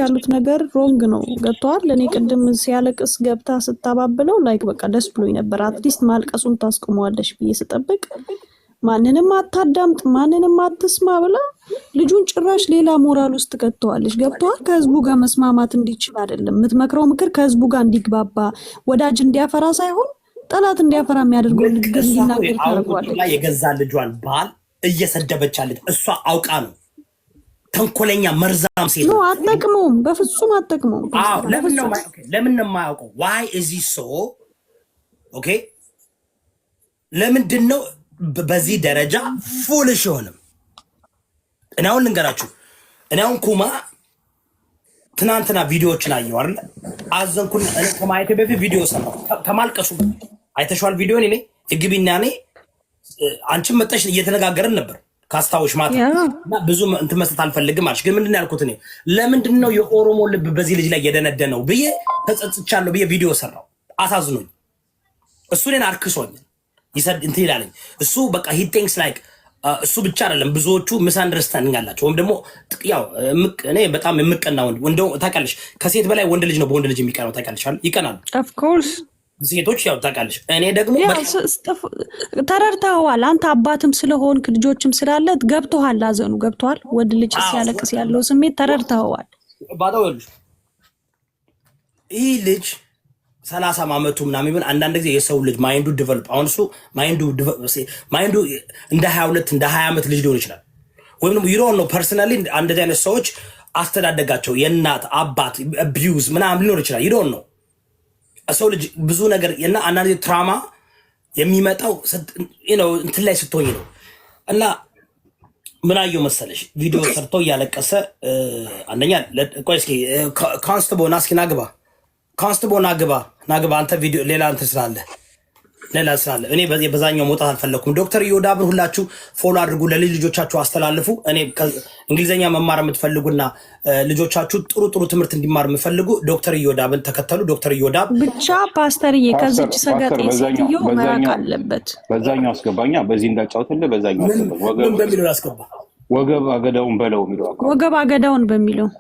ያሉት ነገር ሮንግ ነው ገብቷል ለኔ ቅድም ሲያለቅስ ገብታ ስታባብለው ላይክ በቃ ደስ ብሎኝ ነበር አትሊስት ማልቀሱን ታስቆመዋለሽ ብዬ ስጠብቅ ማንንም አታዳምጥ ማንንም አትስማ ብላ ልጁን ጭራሽ ሌላ ሞራል ውስጥ ከተዋለሽ ገብቷል ከህዝቡ ጋር መስማማት እንዲችል አይደለም የምትመክረው ምክር ከህዝቡ ጋር እንዲግባባ ወዳጅ እንዲያፈራ ሳይሆን ጠላት እንዲያፈራ የሚያደርገው ንግግር ሊናገር ታረጋለች ላይ የገዛ ልጇን ባል እየሰደበቻለች እሷ አውቃ ነው ተንኮለኛ መርዛም ሴት ነው አትጠቅመውም በፍጹም አትጠቅመውም አዎ ለምን ነው የማያውቀው why is he so okay ለምንድነው በዚህ ደረጃ ፉልሽ ሆነም እኔ አሁን ልንገራችሁ እኔ አሁን ኩማ ትናንትና ቪዲዮዎችን አየሁ አይደል አዘንኩኝ እኔ ከማየቴ በፊት ቪዲዮ ሰራው ከማልቀሱ አይተሽዋል ቪዲዮን እኔ እግቢና እኔ አንቺ መጣሽ እየተነጋገርን ነበር ካስታውሽ ማታ እና ብዙ እንትን መስጠት አልፈልግም አልሽ ግን ምንድነው ያልኩት እኔ ለምንድነው የኦሮሞ ልብ በዚህ ልጅ ላይ የደነደነው ብዬ ተጸጽቻለሁ ብዬ ቪዲዮ ሰራው አሳዝኖኝ እሱ እኔን አርክሶኝ ይሰድ እንትን ይላለኝ እሱ በቃ he thinks like እሱ ብቻ አይደለም ብዙዎቹ misunderstanding አላቸው ወይም ደግሞ ያው እኔ በጣም የምቀናው እንደው ታውቃለሽ ከሴት በላይ ወንድ ልጅ ነው በወንድ ልጅ የሚቀናው ታውቃለሽ ይቀናል of course ሴቶች ያው ታውቃለሽ እኔ ደግሞ ተረድተዋል አንተ አባትም ስለሆንክ ልጆችም ስላለት ገብቶሃል አዘኑ ገብቶሃል ወንድ ልጅ ሲያለቅስ ያለው ስሜት ተረድተዋል ባዳው ይህ ልጅ 30 አመቱ ምናምን ይብን አንዳንድ ጊዜ የሰው ልጅ ማይንዱ ዲቨሎፕ አሁን እሱ ማይንዱ እንደ 22 እንደ 20 አመት ልጅ ሊሆን ይችላል ወይም ደግሞ you don't know personally አንደዚህ አይነት ሰዎች አስተዳደጋቸው የእናት አባት abuse ምናምን ሊኖር ይችላል you don't know ሰው ልጅ ብዙ ነገር እና አንዳንድ ትራማ የሚመጣው እንትን ላይ ስትሆኝ ነው እና ምን አየው መሰለሽ ቪዲዮ ሰርቶ ያለቀሰ አንደኛ ቆይ እስኪ ኮንስታብል ናስኪ ናግባ አንተ ቪዲዮ ሌላ እንትን ስላለ እኔ በዛኛው መውጣት አልፈለኩም ዶክተር ዮዳብን ሁላችሁ ፎሎ አድርጉ ለልጆቻችሁ አስተላልፉ እኔ እንግሊዘኛ መማር የምትፈልጉና ልጆቻችሁ ጥሩ ትምህርት እንዲማር የምትፈልጉ ዶክተር ዮዳብን ተከተሉ ዶክተር ዮዳብ ብቻ ፓስተርዬ ከዚች ሰገጤ ሴትዮ መራቅ አለበት በዛኛው አስገባኛ በዚህ እንዳጫውተለ በዛኛው አስገባ ወገብ አገዳውን በለው የሚለው ወገብ አገዳውን በሚለው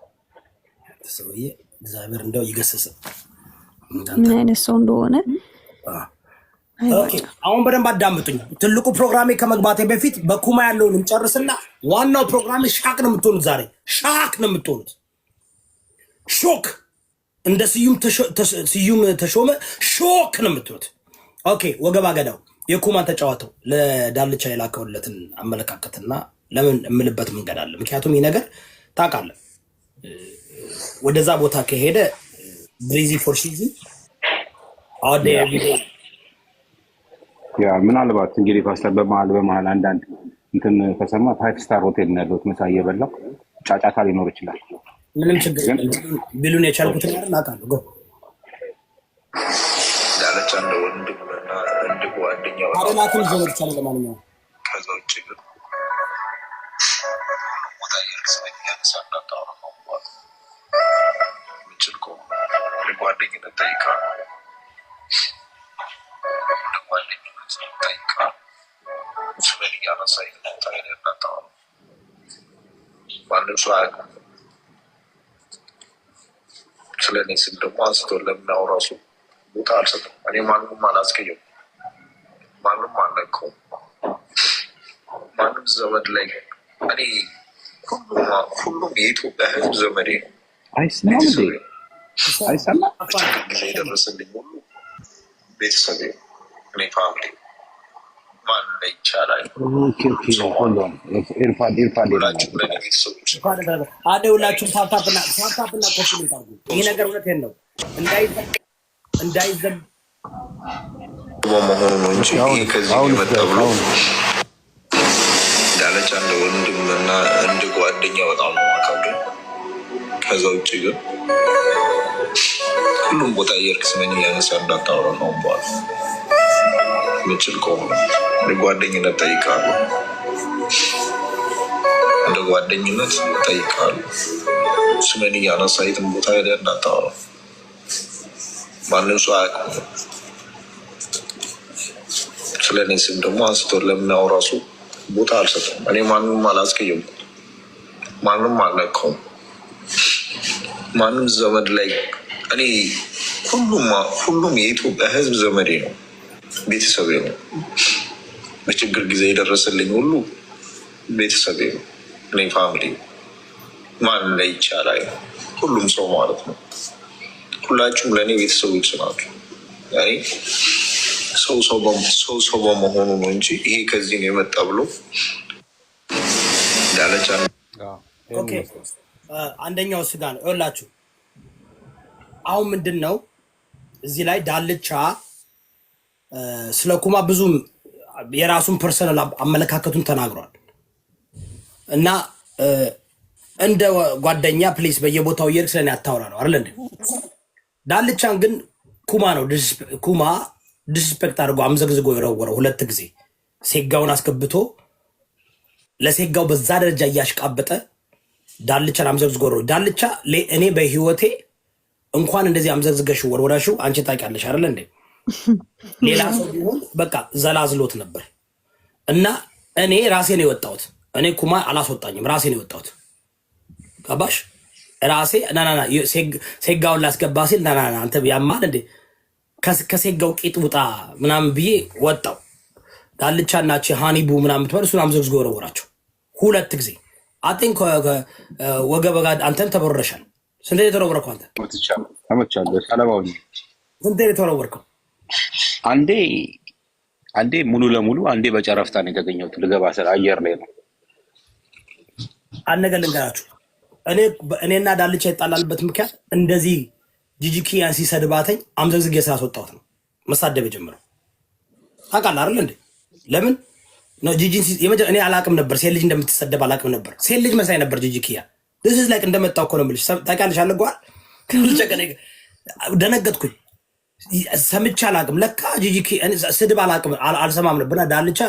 ሰውዬ እግዚአብሔር እንደው ይገሰሰ ምን አይነት ሰው እንደሆነ ኦኬ አሁን በደንብ አዳምጡኝ ትልቁ ፕሮግራሜ ከመግባቴ በፊት በኩማ ያለውን እንጨርስና ዋናው ፕሮግራሜ ሻክ ነው የምትሆኑት ዛሬ ሻክ ነው የምትሆኑት ሾክ እንደ ስዩም ተሾመ ሾክ ነው የምትሆኑት ኦኬ ወገባ ገዳው የኩማን ተጫዋተው ለዳልቻ የላከውለትን አመለካከትና ለምን እምልበት መንገድ አለ ምክንያቱም ይሄ ነገር ታውቃለህ ወደዛ ቦታ ከሄደ ብሪዚ ፎር ሺዚ አውዴ ቪዲዮ ያ ምናልባት እንግዲህ ፓስተር በመሀል አንዳንድ እንትን ከሰማ 5 ስታር ሆቴል ነው ያለው ምሳ እየበላው ጫጫታ ሊኖር ይችላል ምንም ችግር የለም ቢሉን የቻልኩት ነገር አውቃለሁ ጎ ዳለቻ ነው ወንድምና እንደ ጓደኛው አረናቱን ዘወድ ይችላል ለማንኛውም ከዛው ውጭ ግን ወጣ ያርክስበኝ ያንሳጣው ነው ምንጭልቆ ለጓደኝነት ታይካ ስለኛ ማሳይ ታይነጣው ማንም ሰው ስለኔ ስም ደግሞ አንስቶ ለምናው ራሱ ቦታ አልሰጠም እኔ ማንንም አላስቀየም ማንንም አልነካውም ማንም ዘመድ ላይ እኔ ሁሉም የኢትዮጵያ ሕዝብ ዘመዴ ነው አይሰማም ጊዜ ደረሰልኝ ሁሉ ቤተሰቤ እኔ ፋሚሊ ማን ላይ ይቻላል ሁላችሁም ታፕታፕና ኮፒ ታርጉ ይሄ ነገር እውነቴን ነው እንዳይዘም በመሆኑ ነው እንጂ ከዚህ የመጣብሎ ዳለቻ እንደ ወንድምና እንደ ጓደኛ በጣም ነው ማከብረው ከዛ ውጭ ግን ሁሉም ቦታ የርክስመኝ ያነሳ እንዳታወራ ነው ባል ምንጭል ከሆነ ለጓደኝነት ጠይቃለሁ እንደ ጓደኝነት ጠይቃለሁ ስመን ያነሳ የትም ቦታ ሄደ እንዳታወራ ማንም ሰው አያውቅም ስለኔ ስም ደግሞ አንስቶ ለምናው ራሱ ቦታ አልሰጠም እኔ ማንንም አላስቀየምኩም ማንንም አልነካውም ማንም ዘመድ ላይ እኔ ሁሉም የኢትዮጵያ ሕዝብ ዘመዴ ነው፣ ቤተሰቤ ነው። በችግር ጊዜ የደረሰልኝ ሁሉ ቤተሰቤ ነው። እኔ ፋሚሊ ማን ላይ ይቻላል? ሁሉም ሰው ማለት ነው። ሁላችሁም ለእኔ ቤተሰቦች ናቸው። ሰው በመሆኑ ነው እንጂ ይሄ ከዚህ ነው የመጣ ብሎ ዳለቻ አንደኛው ስጋ ነው ይላችሁ። አሁን ምንድን ነው እዚህ ላይ ዳልቻ ስለ ኩማ ብዙም የራሱን ፐርሰናል አመለካከቱን ተናግሯል እና እንደ ጓደኛ ፕሊስ በየቦታው እየሄድክ ስለኔ አታውራ ነው አይደል እንዴ? ዳልቻን ግን ኩማ ዲስፔክት አድርጎ አምዘግዝጎ የረወረው 2 ጊዜ ሴጋውን አስገብቶ ለሴጋው በዛ ደረጃ እያሽቃበጠ ዳልቻን አምዘግዝጎ ነው። ዳልቻ እኔ በህይወቴ እንኳን እንደዚህ አምዘግዝገሽ ወርወራሽው አንቺ ታውቂያለሽ አይደል እንዴ? ሌላ ሰው ቢሆን በቃ ዘላዝሎት ነበር እና እኔ ራሴ ነው የወጣሁት። እኔ ኩማ አላስወጣኝም፣ ራሴ ነው የወጣሁት። ገባሽ? ራሴ ናና ሴጋውን ላስገባ ሲል ናና አንተ ያማል እንዴ ከሴጋው ቂጥ ውጣ ምናምን ብዬ ወጣው። ዳልቻና ሃኒቡ ምናምን ትበል እሱን አምዘግዝጎ ወረወራቸው 2 ጊዜ። አጤን ወገበጋ አንተን ተበረሻል። ስንት የተወረወርከው አንተ? ተመቻለሁ። ሰለባው ስንት የተወረወርከው? አንዴ ሙሉ ለሙሉ አንዴ በጨረፍታ ነው የተገኘሁት። ልገባ ስለ አየር ላይ ነው። አንድ ነገር ልንገራችሁ። እኔና ዳልቻ ይጣላልበት ምክንያት እንደዚህ ጂጂኪያን ሲሰድባተኝ አምዘግዝጌ ስላስወጣሁት ነው መሳደብ የጀመረው። ታውቃለህ አይደል እንዴ? ለምን ነው ጂጂን እኔ አላቅም ነበር፣ ሴት ልጅ እንደምትሰደብ አላቅም ነበር። ሴት ልጅ መሳይ ነበር ጂጂኪያ። this is like እንደመጣው እኮ ነው የምልሽ። ታውቂያለሽ አለጓል ደነገጥኩኝ። ሰምቼ አላቅም። ለካ ጂጂኪ ስድብ አላቅም አልሰማም ነበርና ዳልቻ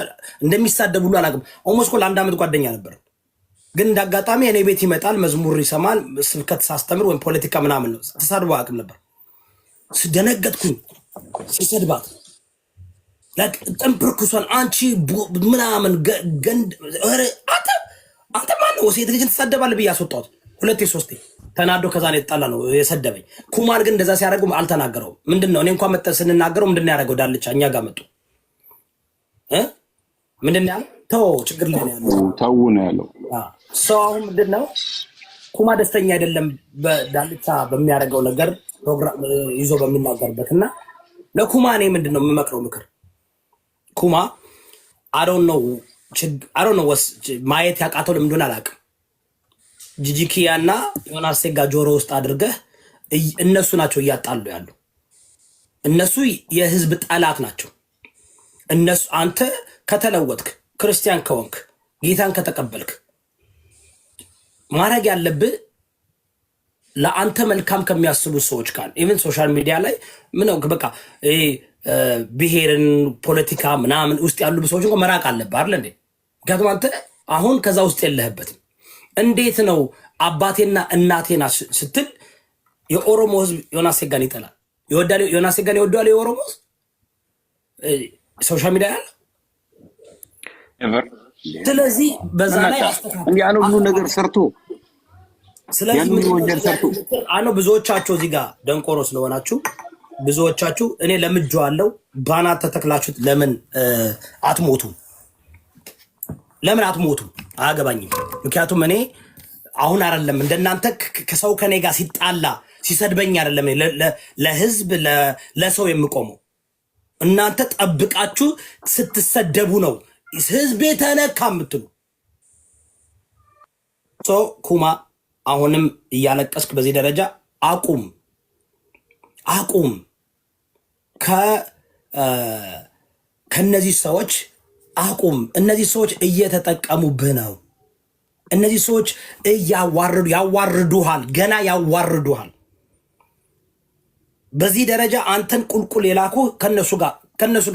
እንደሚሳደብ ሁሉ አላቅም። ኦልሞስት ኮ ለ1 ዓመት ጓደኛ ነበር። ግን እንዳጋጣሚ እኔ ቤት ይመጣል፣ መዝሙር ይሰማል፣ ስብከት ሳስተምር ወይም ፖለቲካ ምናምን ነው። ተሳድቦ አያውቅም ነበር። ደነገጥኩኝ ሲሰድባት ጥንብርክሷን አንቺ ምናምን ገንድ አንተ ማነው ሴት ልጅን ትሳደባለህ ብዬ አስወጣሁት 2-3 ተናዶ ከዛ ነው የተጣላ ነው የሰደበኝ። ኩማር ግን እንደዛ ሲያደርጉ አልተናገረውም። ምንድነው እኔ እንኳን መጣ ስንናገረው ምንድነው ያደረገው? ዳልቻ እኛ ጋር መጡ ምንድነው ያለው? ተው ችግር ላይ ነው ያለው፣ ተው ነው ያለው። ሰው አሁን ምንድነው ኩማ ደስተኛ አይደለም በዳልቻ በሚያደርገው ነገር ፕሮግራም ይዞ በሚናገርበት እና ለኩማ እኔ ምንድነው የምመክረው ምክር ኩማ I don't know ማየት ያቃተው ለምን እንደሆነ አላውቅም። ጂጂኪያና ዮናስ ሴጋ ጆሮ ውስጥ አድርገህ እነሱ ናቸው እያጣሉ ያሉ። እነሱ የህዝብ ጠላት ናቸው። እነሱ አንተ ከተለወጥክ ክርስቲያን ከሆንክ ጌታን ከተቀበልክ ማድረግ ያለብህ ለአንተ መልካም ከሚያስቡ ሰዎች ጋር ኢቨን ሶሻል ሚዲያ ላይ ምነው በቃ ብሔርን ፖለቲካ ምናምን ውስጥ ያሉ ሰዎች እንኳን መራቅ አለብህ አይደል እንዴ? ምክንያቱም አንተ አሁን ከዛ ውስጥ የለህበትም። እንዴት ነው አባቴና እናቴና ስትል የኦሮሞ ህዝብ ዮናስ ሴጋን ይጠላል ይወዳል? ዮናስ ሴጋን ይወዳል የኦሮሞ ህዝብ ሶሻል ሚዲያ ያለ። ስለዚህ በዛ ላይ አስተካክል እንዴ አሁን ሁሉ ነገር ሰርቶ ስለዚህ አኖ ብዙዎቻችሁ እዚህ ጋር ደንቆሮ ስለሆናችሁ ብዙዎቻችሁ እኔ ለምጄዋለሁ ባናት ተተክላችሁት ለምን አትሞቱም? ለምን አትሞቱም? አያገባኝም። ምክንያቱም እኔ አሁን አይደለም እንደናንተ ከሰው ከኔ ጋር ሲጣላ ሲሰድበኝ አይደለም ለህዝብ ለሰው የምቆመው። እናንተ ጠብቃችሁ ስትሰደቡ ነው ህዝብ ተነካ የምትሉ። ኩማ አሁንም እያለቀስክ በዚህ ደረጃ አቁም። ከነዚህ ሰዎች አቁም። እነዚህ ሰዎች እየተጠቀሙብህ ነው። እነዚህ ሰዎች ያዋርዱሃል፣ ገና ያዋርዱሃል። በዚህ ደረጃ አንተን ቁልቁል የላኩ ከነሱ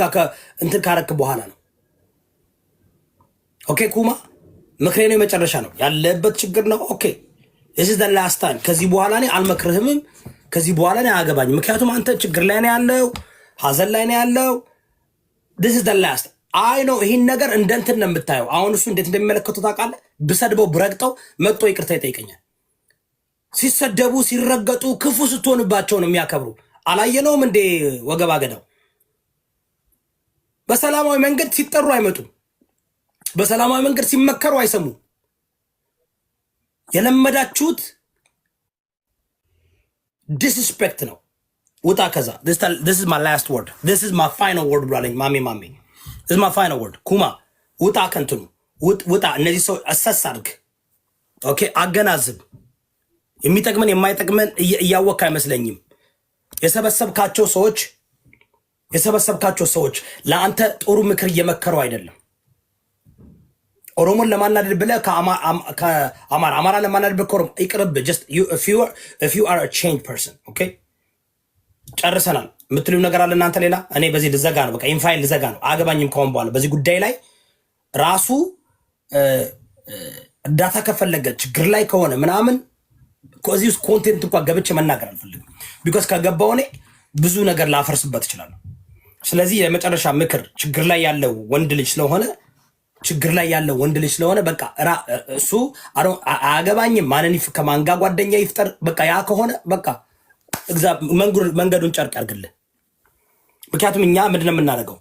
ጋር እንትን ካረክ በኋላ ነው። ኦኬ ኩማ ምክሬ ነው፣ የመጨረሻ ነው። ያለበት ችግር ነው። ኦኬ this is the last time። ከዚህ በኋላ እኔ አልመክርህምም። ከዚህ በኋላ እኔ አያገባኝም። ምክንያቱም አንተ ችግር ላይ ነው ያለው፣ ሀዘን ላይ ነው ያለው። this is the last አይ ነው ይህን ነገር እንደ እንትን ነው የምታየው። አሁን እሱ እንዴት እንደሚመለከቱ ታውቃለህ? ብሰድበው ብረግጠው መጥቶ ይቅርታ ይጠይቀኛል። ሲሰደቡ ሲረገጡ ክፉ ስትሆንባቸው ነው የሚያከብሩ። አላየነውም እንዴ? ወገባ ገዳው በሰላማዊ መንገድ ሲጠሩ አይመጡም። በሰላማዊ መንገድ ሲመከሩ አይሰሙ። የለመዳችሁት ዲስሪስፔክት ነው። ውጣ ከዛ። this is my last word, this is my final word ብላለኝ ማሚ this is my final word። ኩማ ውጣ ከንትኑ ውጣ። እነዚህ ሰው አሰስ አድርግ። ኦኬ አገናዝብ። የሚጠቅመን የማይጠቅመን እያወቅ አይመስለኝም። የሰበሰብካቸው ሰዎች ለአንተ ጥሩ ምክር እየመከሩ አይደለም። ኦሮሞን ለማናደድ ብለህ ከአማራ ለማናደድ ብለህ ከኦሮሞ ይቅርብ። just if you are a changed person okay ጨርሰናል። የምትሉ ነገር አለ እናንተ ሌላ? እኔ በዚህ ልዘጋ ነው። በቃ ኢንፋይል ልዘጋ ነው። አገባኝም ከሆን በኋላ በዚህ ጉዳይ ላይ ራሱ እርዳታ ከፈለገ ችግር ላይ ከሆነ ምናምን ከዚህ ውስጥ ኮንቴንት እንኳን ገብቼ መናገር አልፈልግም። ቢኮዝ ከገባው እኔ ብዙ ነገር ላፈርስበት እችላለሁ። ስለዚህ የመጨረሻ ምክር ችግር ላይ ያለው ወንድ ልጅ ስለሆነ በቃ እሱ አያገባኝም። ማንን ከማንጋ ጓደኛ ይፍጠር በቃ ያ ከሆነ በቃ መንገዱን ጨርቅ ያርግልህ። ምክንያቱም እኛ ምንድን ነው የምናደርገው?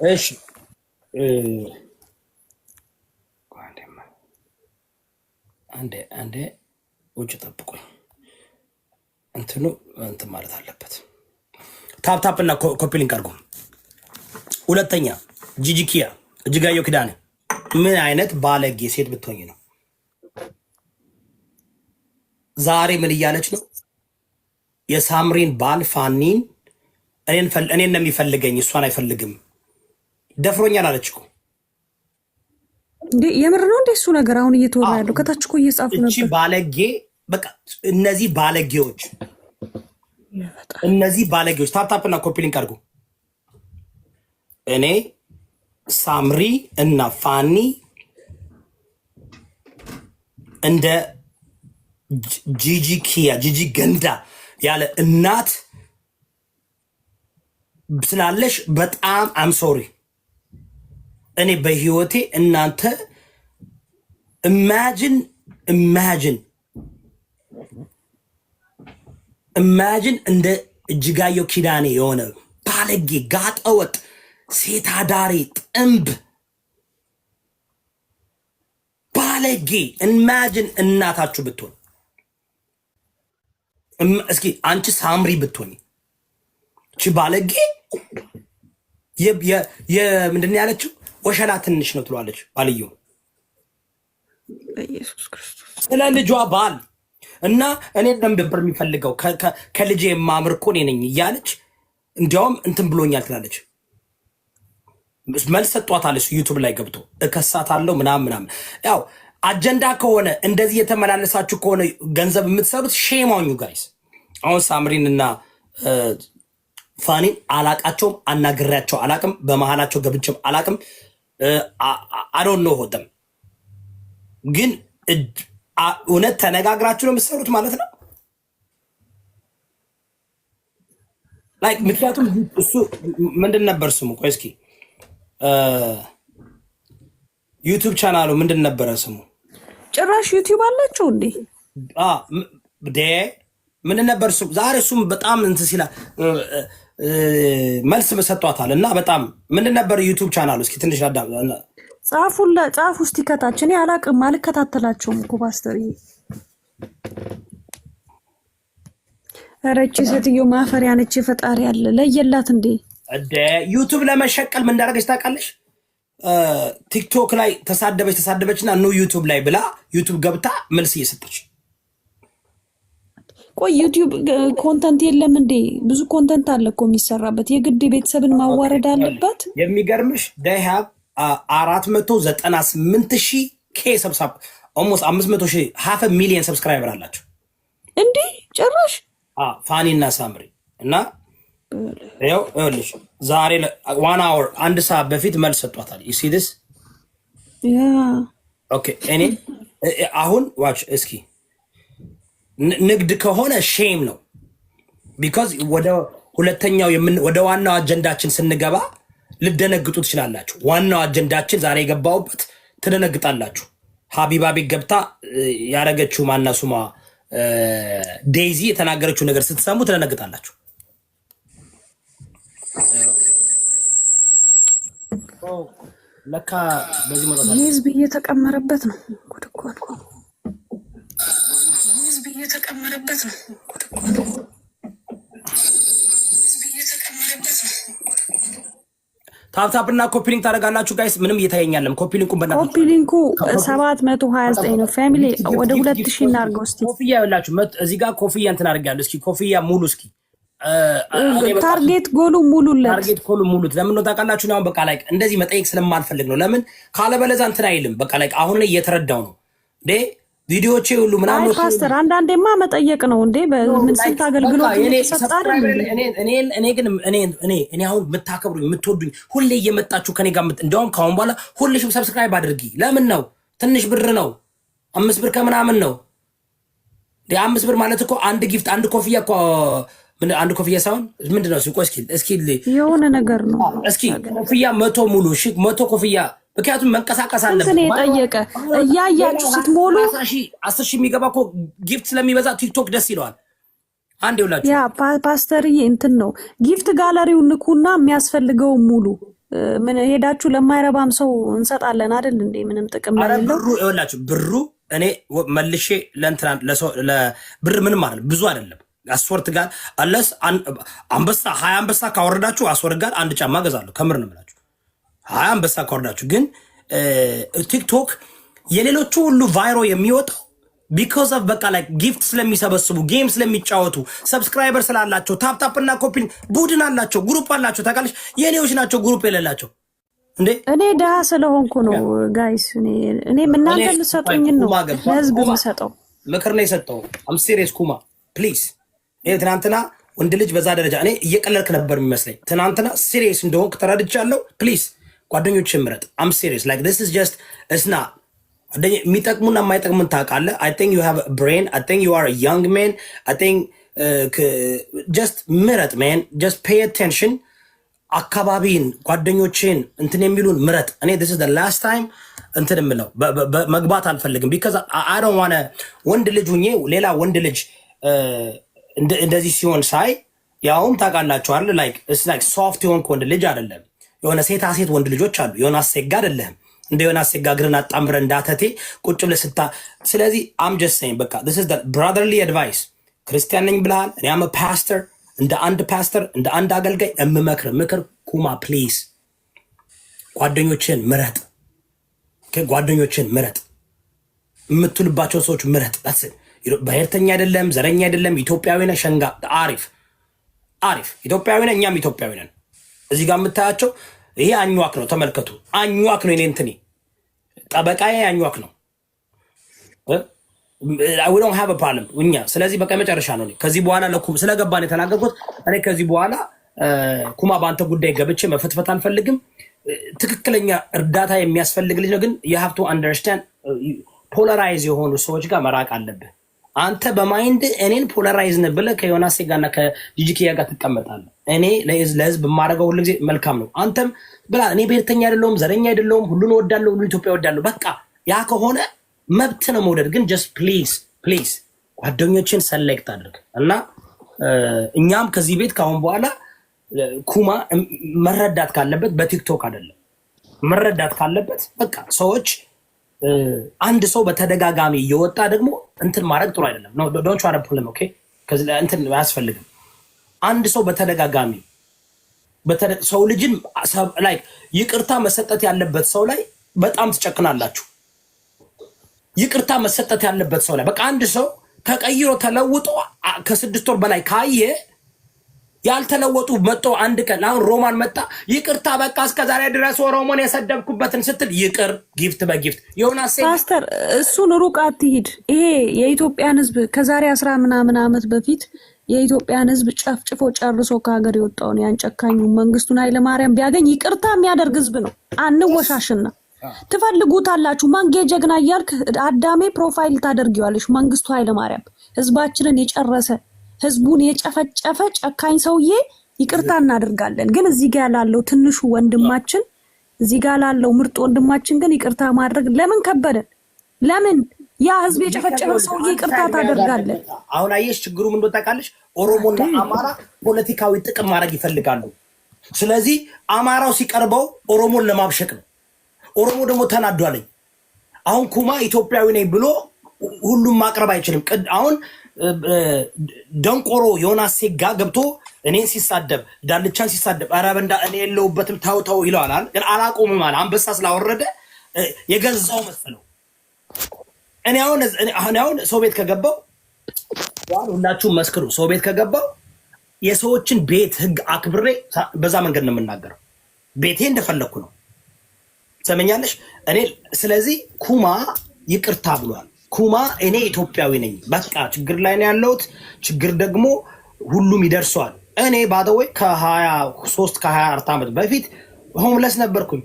እሺ አንዴ ውጭ ጠብቁኝ። እንትን ማለት አለበት። ታፕ እና ኮፒ ሊንክ አድርጉ። ሁለተኛ ጂጂ ኪያ እጅጋየሁ ኪዳኔ ምን አይነት ባለጌ ሴት ብትሆኝ ነው? ዛሬ ምን እያለች ነው? የሳምሪን ባል ፋኒን እኔን ነው የሚፈልገኝ እሷን አይፈልግም ደፍሮኛል አለች እኮ። የምር ነው እንደ እሱ ነገር አሁን እየተወራ ያለው ከታች እኮ እየጻፉ ነበር። እቺ ባለጌ በቃ እነዚህ ባለጌዎች ታፕ እና ኮፒ ሊንክ አድርጉ። እኔ ሳምሪ እና ፋኒ እንደ ጂጂ ገንዳ ያለ እናት ስላለሽ በጣም አም ሶሪ። እኔ በህይወቴ እናንተ ኢማጂን እንደ እጅጋየሁ ኪዳኔ የሆነ ባለጌ ጋጠወጥ ሴት አዳሪ ጥንብ ባለጌ ኢማጂን እናታችሁ ብትሆን እስኪ አንቺ ሳምሪ ብትሆን እቺ ባለጌ ምንድን ያለችው ወሸላ ትንሽ ነው ትሏለች ባልየው በኢየሱስ ክርስቶስ ስለ ልጇ ባል እና እኔ ነበር የሚፈልገው ከልጄ የማምር እኮ እኔ ነኝ እያለች እንዲያውም እንትን ብሎኛል ትላለች። መልስ ሰጧታለች ዩቱብ ላይ ገብቶ እከሳታለሁ ምናምን። ያው አጀንዳ ከሆነ እንደዚህ የተመላለሳችሁ ከሆነ ገንዘብ የምትሰሩት ሼም ኦን ዩ ጋይስ። አሁን ሳምሪን እና ፋኒን አላቃቸውም፣ አናግሬያቸው አላቅም፣ በመሃላቸው ገብቼም አላቅም። I don't know them ግን እውነት ተነጋግራችሁ ነው የምትሰሩት ማለት ነው። ላይክ ምክንያቱም እሱ ምንድን ነበር ስሙ? ቆይ እስኪ ዩቲዩብ ቻናሉ ምንድን ነበረ ስሙ? ጭራሽ ዩቲዩብ አላቸው እንዴ? ምን ነበር ስሙ? ዛሬ እሱም በጣም እንትን ሲላ መልስ ሰጥቷታል። እና በጣም ምንድን ነበር ዩቲዩብ ቻናሉ? እስኪ ትንሽ ጻፉ እስቲ ከታች። እኔ አላቅም አልከታተላቸውም እኮ ፓስተር። ኧረ እቺ ሴትዮ ማፈሪያ ነች። ፈጣሪ ያለ ለየላት እንዴ ዩቲዩብ ለመሸቀል ምን እንዳደረገች ታውቃለሽ? ቲክቶክ ላይ ተሳደበችና ኑ ዩቲዩብ ላይ ብላ ዩቲዩብ ገብታ መልስ እየሰጠች። ቆይ ዩቲዩብ ኮንተንት የለም እንዴ? ብዙ ኮንተንት አለ እኮ የሚሰራበት። የግድ ቤተሰብን ማዋረድ አለበት? የሚገርምሽ they have 498,000 ኬ ሰብሳብ almost 500,000 half a million ሰብስክራይበር አላቸው እንዴ ጭራሽ። ፋኒ እና ሳምሪ እና ይኸውልሽ ዛሬ 1 hour 1 ሰዓት በፊት መልስ ሰጧታል። you see this okay እኔ አሁን ዋች እስኪ ንግድ ከሆነ ሼም ነው። ቢኮዝ ሁለተኛው ወደ ዋናው አጀንዳችን ስንገባ ልደነግጡ ትችላላችሁ። ዋናው አጀንዳችን ዛሬ የገባውበት ትደነግጣላችሁ። ሀቢባ ቤት ገብታ ያረገችው ማና ሱማ ዴይዚ የተናገረችው ነገር ስትሰሙ ትደነግጣላችሁ። ለካ በዚህ ህዝብ እየተቀመረበት ነው። ጉድ እኮ ነው። ህዝብ እየተቀመረበት ነው። ጉድ እኮ ነው። ህዝብ እየተቀመረበት ነው። ታፕታፕና ኮፒሊንክ ታደርጋላችሁ ጋይስ። ምንም እየታየኛለም። ኮፒሊንኩን በእናትህ ኮፒሊንኩ 729 ነው። ፋሚሊ ወደ 2000 እናርገው እስቲ። ኮፍያ ይኸውላችሁ እዚህ ጋር ኮፍያ እንትን አድርጋለሁ። እስኪ ኮፍያ ሙሉ እስኪ ታርጌት ጎሉ ሙሉለት። ታርጌት ጎሉ ሙሉት። ለምን ነው ታውቃላችሁ? ነው በቃ ላይ እንደዚህ መጠየቅ ስለማልፈልግ ነው። ለምን ካለበለዛ እንትን አይልም። በቃ ላይ አሁን ላይ እየተረዳው ነው እንዴ ቪዲዮዎቼ ሁሉ ምናምን። ፓስተር አንዳንዴማ መጠየቅ ነው እንዴ። በምን ስንት አገልግሎት ተሰጣጣ። እኔ ግን እኔ አሁን የምታከብሩኝ የምትወዱኝ ሁሌ እየመጣችሁ ከኔ ጋር እንደውም ካሁን በኋላ ሁልሽም ሰብስክራይብ አድርጊ። ለምን ነው ትንሽ ብር ነው 5 ብር ከምናምን ነው። 5 ብር ማለት እኮ አንድ ጊፍት አንድ ኮፍያ እኮ ምን አንድ ኮፍያ ሳይሆን ምንድነው? እስኪ የሆነ ነገር ነው። እስኪ ኮፍያ 100 ሙሉ። እሺ 100 ኮፍያ። ምክንያቱም መንቀሳቀስ አለበት። እኔ ጠየቀ እያያችሁ ስትሞሉ 10,000 የሚገባ እኮ ጊፍት ስለሚበዛ ቲክቶክ ደስ ይለዋል። አንድ ይውላችሁ ያ ፓስተርዬ እንትን ነው ጊፍት ጋለሪው ንኩና የሚያስፈልገው ሙሉ ምን ሄዳችሁ ለማይረባም ሰው እንሰጣለን አይደል እንዴ? ምንም ጥቅም የሌለው ብሩ ይውላችሁ ብሩ እኔ መልሼ ለእንትና ለብር ምንም አይደለም ብዙ አይደለም። አስወርት ጋር አለስ አንበሳ 20 አንበሳ ካወረዳችሁ አስወርት ጋር አንድ ጫማ ገዛለሁ። ከምር ነው የምላችሁ 20 አንበሳ ካወረዳችሁ። ግን ቲክቶክ የሌሎቹ ሁሉ ቫይሮ የሚወጣው ቢኮዝ ኦፍ በቃ ላይ ጊፍት ስለሚሰበስቡ ጌም ስለሚጫወቱ ሰብስክራይበር ስላላቸው ታፕታፕ እና ኮፒ ቡድን አላቸው ግሩፕ አላቸው። ታውቃለች የኔዎች ናቸው ግሩፕ የሌላቸው እንዴ። እኔ ደሃ ስለሆንኩ ነው ጋይስ። እኔ እናንተ ልትሰጡኝ ነው ለህዝብ የምሰጠው ምክር ነው የሰጠው። አም ሲሪየስ ኩማ ፕሊዝ። ትናንትና ወንድ ልጅ በዛ ደረጃ እኔ እየቀለልክ ነበር የሚመስለኝ። ትናንትና ሲሪየስ እንደሆንክ ተረድቻለሁ። ፕሊዝ ጓደኞችን ምረጥ። አም ሲሪየስ ላይክ ዲስ ኢዝ ጀስት ኢትስ ና የሚጠቅሙና የማይጠቅሙን ታውቃለህ። አይ ቲንክ ዩ ሃቭ አ ብሬን። አይ ቲንክ ዩ አር አ ያንግ ሜን። አይ ቲንክ ጀስት ምረጥ ሜን። ጀስት ፔይ አቴንሽን። አካባቢን ጓደኞችን እንትን የሚሉን ምረጥ። እኔ ዲስ ኢዝ ዘ ላስት ታይም እንትን የምለው መግባት አልፈልግም። ቢካዝ አይ ዶንት ዋና ወንድ ልጅ ሁኜ ሌላ ወንድ ልጅ እንደዚህ ሲሆን ሳይ ያውም ታውቃላችኋል ላይክ እስ ላይክ ሶፍት የሆንክ ወንድ ልጅ አይደለም። የሆነ ሴታ ሴት ወንድ ልጆች አሉ። የሆነ አሴጋ አይደለም እንደ የሆነ አሴጋ እግርን አጣምረ እንዳተቴ ቁጭ ብለህ ስታ። ስለዚህ አም ጀስት ሴይንግ በቃ this is the brotherly advice። ክርስቲያን ነኝ ብለሃል። እኔ አም ፓስተር። እንደ አንድ ፓስተር እንደ አንድ አገልጋይ የምመክር ምክር ኩማ ፕሊዝ ጓደኞችን ምረጥ። ጓደኞችን ምረጥ። የምትውልባቸው ሰዎች ምረጥ። ብሔርተኛ አይደለም፣ ዘረኛ አይደለም። ኢትዮጵያዊ ነህ ሸንጋ አሪፍ ኢትዮጵያዊ ነህ። እኛም ኢትዮጵያዊ ነን። እዚህ ጋር የምታያቸው ይሄ አኝዋክ ነው። ተመልከቱ፣ አኝዋክ ነው። እኔ እንትኔ ጠበቃዬ አኝዋክ ነው። we don't have a problem እኛ። ስለዚህ በቃ መጨረሻ ነው። ከዚህ በኋላ ለኩም ስለገባን የተናገርኩት እኔ ከዚህ በኋላ ኩማ በአንተ ጉዳይ ገብቼ መፈትፈት አልፈልግም። ትክክለኛ እርዳታ የሚያስፈልግ ልጅ ነው። ግን you have to understand ፖላራይዝ የሆኑ ሰዎች ጋር መራቅ አለብህ። አንተ በማይንድ እኔን ፖላራይዝ ነህ ብለህ ከዮናስ ጋርና ከጂጂኪያ ጋር ትቀመጣለህ። እኔ ለህዝብ የማደርገው ሁሉ ጊዜ መልካም ነው። አንተም ብላ እኔ ብሔርተኛ አይደለሁም፣ ዘረኛ አይደለሁም፣ ሁሉን እወዳለሁ፣ ሁሉ ኢትዮጵያ እወዳለሁ። በቃ ያ ከሆነ መብት ነው መውደድ። ግን ጀስት ፕሊዝ ጓደኞችን ሰሌክት አድርግ እና እኛም ከዚህ ቤት ካሁን በኋላ ኩማ መረዳት ካለበት በቲክቶክ አይደለም መረዳት ካለበት በቃ ሰዎች አንድ ሰው በተደጋጋሚ እየወጣ ደግሞ እንትን ማድረግ ጥሩ አይደለም። ኖ ዶንት ትራይ ቱ ፕሮብሌም ኦኬ። ከዚህ እንትን አያስፈልግም። አንድ ሰው በተደጋጋሚ ሰው ልጅን ላይክ ይቅርታ መሰጠት ያለበት ሰው ላይ በጣም ትጨክናላችሁ። ይቅርታ መሰጠት ያለበት ሰው ላይ በቃ አንድ ሰው ተቀይሮ ተለውጦ ከ6 ወር በላይ ካየ ያልተለወጡ መጥቶ አንድ ቀን አሁን ሮማን መጣ ይቅርታ በቃ እስከዛሬ ድረስ ኦሮሞን የሰደብኩበትን ስትል ይቅር ጊፍት በጊፍት ዮናስ ፓስተር እሱን ሩቅ አትሂድ። ይሄ የኢትዮጵያን ሕዝብ ከዛሬ 10 ምናምን ዓመት በፊት የኢትዮጵያን ሕዝብ ጨፍጭፎ ጨርሶ ከሀገር የወጣውን ያን ጨካኙ መንግስቱን ኃይለማርያም ቢያገኝ ይቅርታ የሚያደርግ ሕዝብ ነው። አንወሻሽና ትፈልጉታላችሁ። መንጌ ጀግና እያልክ አዳሜ ፕሮፋይል ታደርጊዋለሽ። መንግስቱ ኃይለማርያም ሕዝባችንን የጨረሰ ህዝቡን የጨፈጨፈ ጨካኝ ሰውዬ ይቅርታ እናደርጋለን። ግን እዚህ ጋር ላለው ትንሹ ወንድማችን እዚህ ጋር ላለው ምርጥ ወንድማችን ግን ይቅርታ ማድረግ ለምን ከበደን? ለምን ያ ህዝብ የጨፈጨፈ ሰውዬ ይቅርታ ታደርጋለን? አሁን አየሽ ችግሩ ምን እንደታውቃለሽ? ኦሮሞና አማራ ፖለቲካዊ ጥቅም ማድረግ ይፈልጋሉ። ስለዚህ አማራው ሲቀርበው ኦሮሞን ለማብሸቅ ነው። ኦሮሞ ደግሞ ተናዷለኝ። አሁን ኩማ ኢትዮጵያዊ ነኝ ብሎ ሁሉም ማቅረብ አይችልም። አሁን ደንቆሮ ዮናስ ሴጋ ገብቶ እኔን ሲሳደብ ዳልቻን ሲሳደብ ኧረ በእንዳ እኔ የለሁበትም ታውታው ይለዋል። ግን አላቆምም አለ። አንበሳ ስላወረደ የገዛው መሰለው። እኔ አሁን ሰው ቤት ከገባው ሁላችሁም መስክሩ። ሰው ቤት ከገባው የሰዎችን ቤት ህግ አክብሬ በዛ መንገድ ነው የምናገረው። ቤቴ እንደፈለኩ ነው። ሰመኛለሽ እኔ ስለዚህ ኩማ ይቅርታ ብሏል። ኩማ እኔ ኢትዮጵያዊ ነኝ፣ በቃ ችግር ላይ ነው ያለሁት፣ ችግር ደግሞ ሁሉም ይደርሰዋል። እኔ ባደወይ ከ23 ከ24 ዓመት በፊት ሆምለስ ነበርኩኝ።